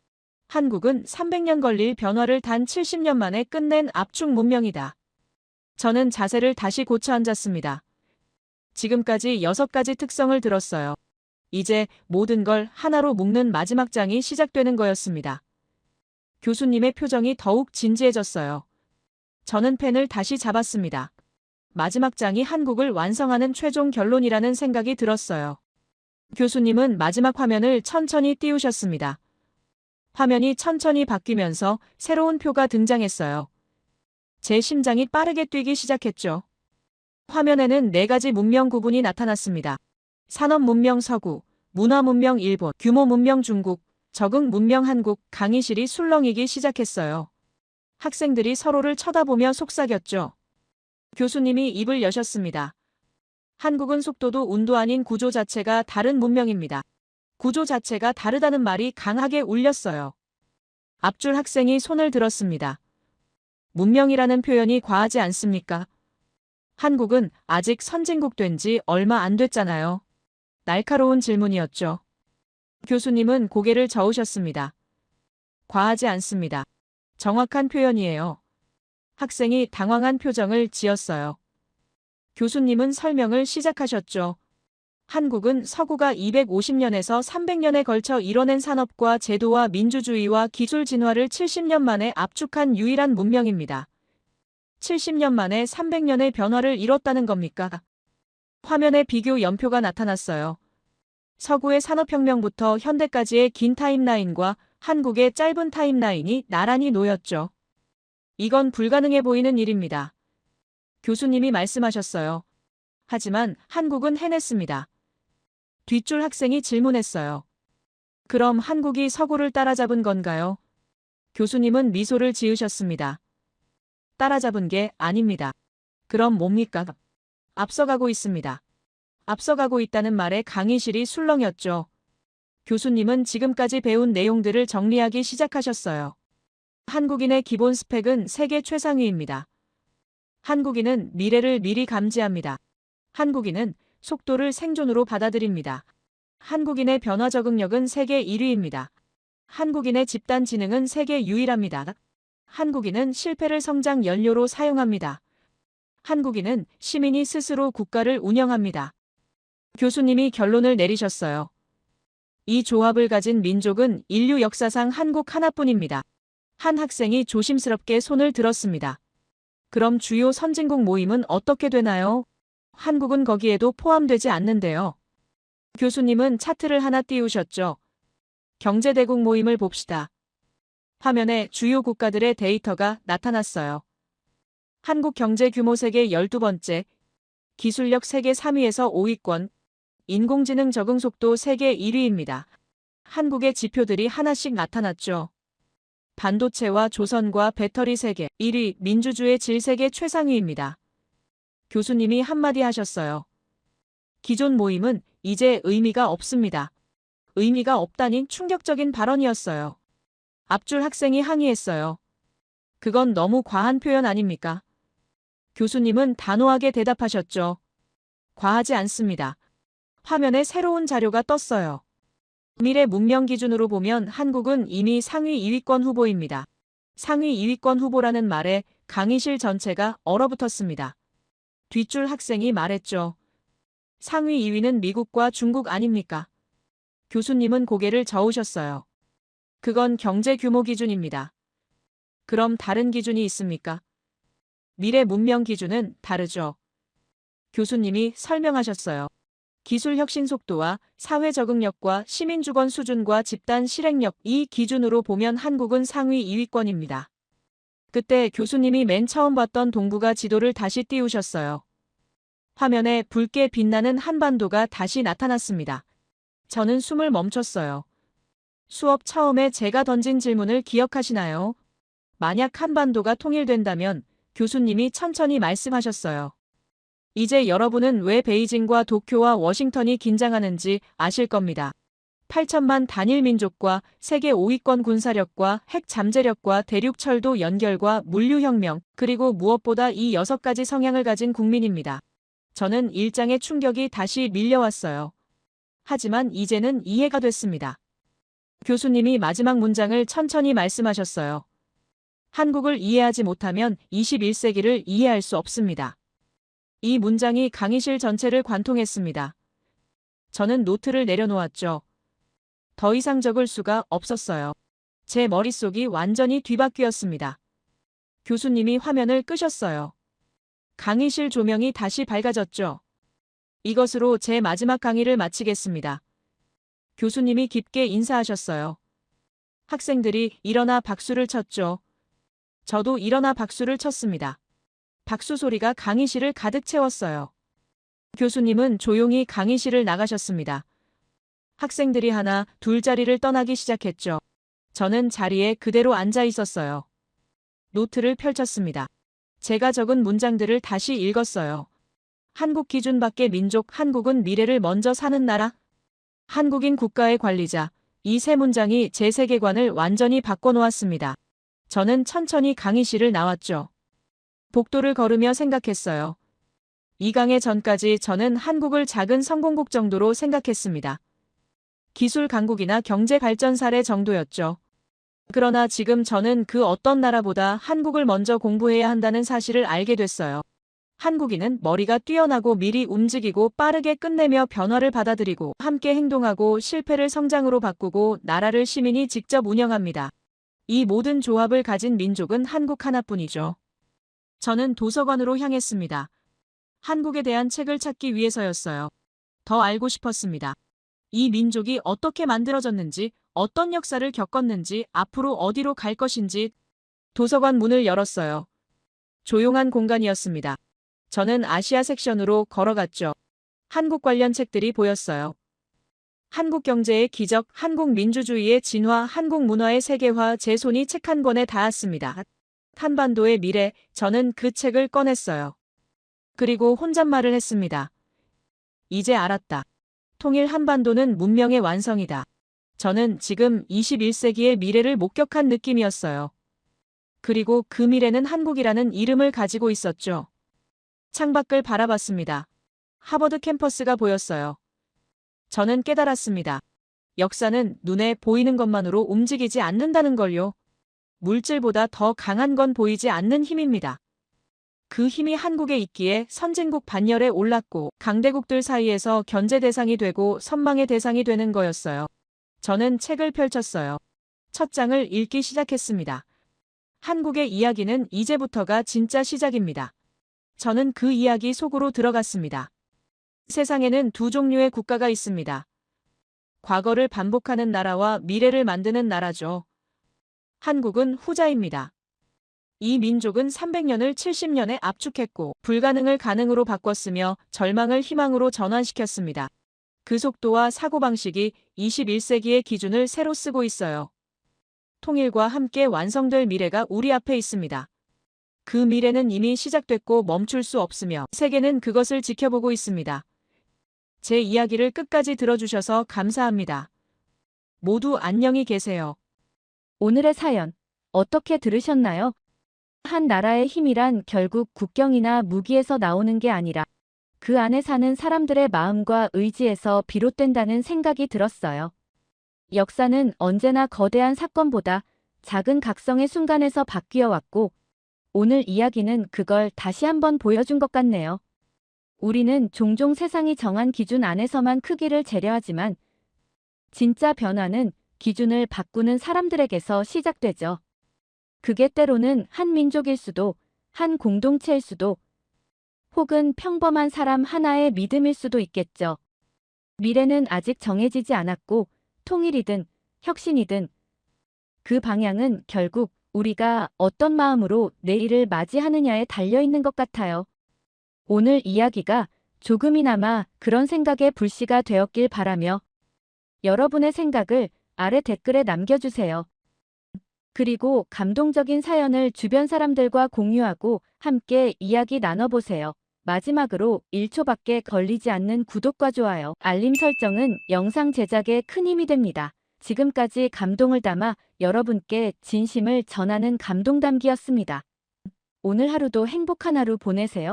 한국은 300년 걸릴 변화를 단 70년 만에 끝낸 압축 문명이다. 저는 자세를 다시 고쳐 앉았습니다. 지금까지 6가지 특성을 들었어요. 이제 모든 걸 하나로 묶는 마지막 장이 시작되는 거였습니다. 교수님의 표정이 더욱 진지해졌어요. 저는 펜을 다시 잡았습니다. 마지막 장이 한국을 완성하는 최종 결론이라는 생각이 들었어요. 교수님은 마지막 화면을 천천히 띄우셨습니다. 화면이 천천히 바뀌면서 새로운 표가 등장했어요. 제 심장이 빠르게 뛰기 시작했죠. 화면에는 4가지 문명 구분이 나타났습니다. 산업 문명 서구, 문화 문명 일본, 규모 문명 중국, 적응 문명 한국. 강의실이 술렁이기 시작했어요. 학생들이 서로를 쳐다보며 속삭였죠. 교수님이 입을 여셨습니다. 한국은 속도도 운도 아닌 구조 자체가 다른 문명입니다. 구조 자체가 다르다는 말이 강하게 울렸어요. 앞줄 학생이 손을 들었습니다. 문명이라는 표현이 과하지 않습니까? 한국은 아직 선진국 된 지 얼마 안 됐잖아요. 날카로운 질문이었죠. 교수님은 고개를 저으셨습니다. 과하지 않습니다. 정확한 표현이에요. 학생이 당황한 표정을 지었어요. 교수님은 설명을 시작하셨죠. 한국은 서구가 250년에서 300년에 걸쳐 이뤄낸 산업과 제도와 민주주의와 기술 진화를 70년 만에 압축한 유일한 문명입니다. 70년 만에 300년의 변화를 이뤘다는 겁니까? 화면에 비교 연표가 나타났어요. 서구의 산업혁명부터 현대까지의 긴 타임라인과 한국의 짧은 타임라인이 나란히 놓였죠. 이건 불가능해 보이는 일입니다. 교수님이 말씀하셨어요. 하지만 한국은 해냈습니다. 뒷줄 학생이 질문했어요. 그럼 한국이 서구를 따라잡은 건가요? 교수님은 미소를 지으셨습니다. 따라잡은 게 아닙니다. 그럼 뭡니까? 앞서가고 있습니다. 앞서가고 있다는 말에 강의실이 술렁였죠. 교수님은 지금까지 배운 내용들을 정리하기 시작하셨어요. 한국인의 기본 스펙은 세계 최상위입니다. 한국인은 미래를 미리 감지합니다. 한국인은 속도를 생존으로 받아들입니다. 한국인의 변화 적응력은 세계 1위입니다. 한국인의 집단 지능은 세계 유일합니다. 한국인은 실패를 성장 연료로 사용합니다. 한국인은 시민이 스스로 국가를 운영합니다. 교수님이 결론을 내리셨어요. 이 조합을 가진 민족은 인류 역사상 한국 하나뿐입니다. 한 학생이 조심스럽게 손을 들었습니다. 그럼 주요 선진국 모임은 어떻게 되나요? 한국은 거기에도 포함되지 않는데요. 교수님은 차트를 하나 띄우셨죠. 경제대국 모임을 봅시다. 화면에 주요 국가들의 데이터가 나타났어요. 한국 경제 규모 세계 12번째, 기술력 세계 3위에서 5위권, 인공지능 적응 속도 세계 1위입니다. 한국의 지표들이 하나씩 나타났죠. 반도체와 조선과 배터리 세계 1위, 민주주의 질 세계 최상위입니다. 교수님이 한마디 하셨어요. 기존 모임은 이제 의미가 없습니다. 의미가 없다니 충격적인 발언이었어요. 앞줄 학생이 항의했어요. 그건 너무 과한 표현 아닙니까? 교수님은 단호하게 대답하셨죠. 과하지 않습니다. 화면에 새로운 자료가 떴어요. 미래 문명 기준으로 보면 한국은 이미 상위 2위권 후보입니다. 상위 2위권 후보라는 말에 강의실 전체가 얼어붙었습니다. 뒷줄 학생이 말했죠. 상위 2위는 미국과 중국 아닙니까? 교수님은 고개를 저으셨어요. 그건 경제 규모 기준입니다. 그럼 다른 기준이 있습니까? 미래 문명 기준은 다르죠. 교수님이 설명하셨어요. 기술 혁신 속도와 사회 적응력과 시민 주권 수준과 집단 실행력 이 기준으로 보면 한국은 상위 2위권입니다. 그때 교수님이 맨 처음 봤던 동북아 지도를 다시 띄우셨어요. 화면에 붉게 빛나는 한반도가 다시 나타났습니다. 저는 숨을 멈췄어요. 수업 처음에 제가 던진 질문을 기억하시나요? 만약 한반도가 통일된다면 교수님이 천천히 말씀하셨어요. 이제 여러분은 왜 베이징과 도쿄와 워싱턴이 긴장하는지 아실 겁니다. 8천만 단일 민족과 세계 5위권 군사력과 핵 잠재력과 대륙 철도 연결과 물류혁명, 그리고 무엇보다 이 6가지 성향을 가진 국민입니다. 저는 일장의 충격이 다시 밀려왔어요. 하지만 이제는 이해가 됐습니다. 교수님이 마지막 문장을 천천히 말씀하셨어요. 한국을 이해하지 못하면 21세기를 이해할 수 없습니다. 이 문장이 강의실 전체를 관통했습니다. 저는 노트를 내려놓았죠. 더 이상 적을 수가 없었어요. 제 머릿속이 완전히 뒤바뀌었습니다. 교수님이 화면을 끄셨어요. 강의실 조명이 다시 밝아졌죠. 이것으로 제 마지막 강의를 마치겠습니다. 교수님이 깊게 인사하셨어요. 학생들이 일어나 박수를 쳤죠. 저도 일어나 박수를 쳤습니다. 박수 소리가 강의실을 가득 채웠어요. 교수님은 조용히 강의실을 나가셨습니다. 학생들이 하나, 둘 자리를 떠나기 시작했죠. 저는 자리에 그대로 앉아 있었어요. 노트를 펼쳤습니다. 제가 적은 문장들을 다시 읽었어요. 한국 기준 밖의 민족, 한국은 미래를 먼저 사는 나라, 한국인 국가의 관리자, 이 세 문장이 제 세계관을 완전히 바꿔놓았습니다. 저는 천천히 강의실을 나왔죠. 복도를 걸으며 생각했어요. 이 강의 전까지 저는 한국을 작은 성공국 정도로 생각했습니다. 기술 강국이나 경제 발전 사례 정도였죠. 그러나 지금 저는 그 어떤 나라보다 한국을 먼저 공부해야 한다는 사실을 알게 됐어요. 한국인은 머리가 뛰어나고 미리 움직이고 빠르게 끝내며 변화를 받아들이고 함께 행동하고 실패를 성장으로 바꾸고 나라를 시민이 직접 운영합니다. 이 모든 조합을 가진 민족은 한국 하나뿐이죠. 저는 도서관으로 향했습니다. 한국에 대한 책을 찾기 위해서였어요. 더 알고 싶었습니다. 이 민족이 어떻게 만들어졌는지, 어떤 역사를 겪었는지, 앞으로 어디로 갈 것인지. 도서관 문을 열었어요. 조용한 공간이었습니다. 저는 아시아 섹션으로 걸어갔죠. 한국 관련 책들이 보였어요. 한국 경제의 기적, 한국 민주주의의 진화, 한국 문화의 세계화, 제 손이 책 한 권에 닿았습니다. 한반도의 미래, 저는 그 책을 꺼냈어요. 그리고 혼잣말을 했습니다. 이제 알았다. 통일 한반도는 문명의 완성이다. 저는 지금 21세기의 미래를 목격한 느낌이었어요. 그리고 그 미래는 한국이라는 이름을 가지고 있었죠. 창밖을 바라봤습니다. 하버드 캠퍼스가 보였어요. 저는 깨달았습니다. 역사는 눈에 보이는 것만으로 움직이지 않는다는 걸요. 물질보다 더 강한 건 보이지 않는 힘입니다. 그 힘이 한국에 있기에 선진국 반열에 올랐고 강대국들 사이에서 견제 대상이 되고 선망의 대상이 되는 거였어요. 저는 책을 펼쳤어요. 첫 장을 읽기 시작했습니다. 한국의 이야기는 이제부터가 진짜 시작입니다. 저는 그 이야기 속으로 들어갔습니다. 세상에는 두 종류의 국가가 있습니다. 과거를 반복하는 나라와 미래를 만드는 나라죠. 한국은 후자입니다. 이 민족은 300년을 70년에 압축했고 불가능을 가능으로 바꿨으며 절망을 희망으로 전환시켰습니다. 그 속도와 사고방식이 21세기의 기준을 새로 쓰고 있어요. 통일과 함께 완성될 미래가 우리 앞에 있습니다. 그 미래는 이미 시작됐고 멈출 수 없으며 세계는 그것을 지켜보고 있습니다. 제 이야기를 끝까지 들어주셔서 감사합니다. 모두 안녕히 계세요. 오늘의 사연 어떻게 들으셨나요? 한 나라의 힘이란 결국 국경이나 무기에서 나오는 게 아니라 그 안에 사는 사람들의 마음과 의지에서 비롯된다는 생각이 들었어요. 역사는 언제나 거대한 사건보다 작은 각성의 순간에서 바뀌어 왔고 오늘 이야기는 그걸 다시 한번 보여준 것 같네요. 우리는 종종 세상이 정한 기준 안에서만 크기를 재려하지만 진짜 변화는 기준을 바꾸는 사람들에게서 시작되죠. 그게 때로는 한 민족일 수도, 한 공동체일 수도, 혹은 평범한 사람 하나의 믿음일 수도 있겠죠. 미래는 아직 정해지지 않았고 통일이든 혁신이든 그 방향은 결국 우리가 어떤 마음으로 내일을 맞이하느냐에 달려있는 것 같아요. 오늘 이야기가 조금이나마 그런 생각의 불씨가 되었길 바라며 여러분의 생각을 아래 댓글에 남겨주세요. 그리고 감동적인 사연을 주변 사람들과 공유하고 함께 이야기 나눠보세요. 마지막으로 1초밖에 걸리지 않는 구독과 좋아요, 알림 설정은 영상 제작에 큰 힘이 됩니다. 지금까지 감동을 담아 여러분께 진심을 전하는 감동담기였습니다. 오늘 하루도 행복한 하루 보내세요.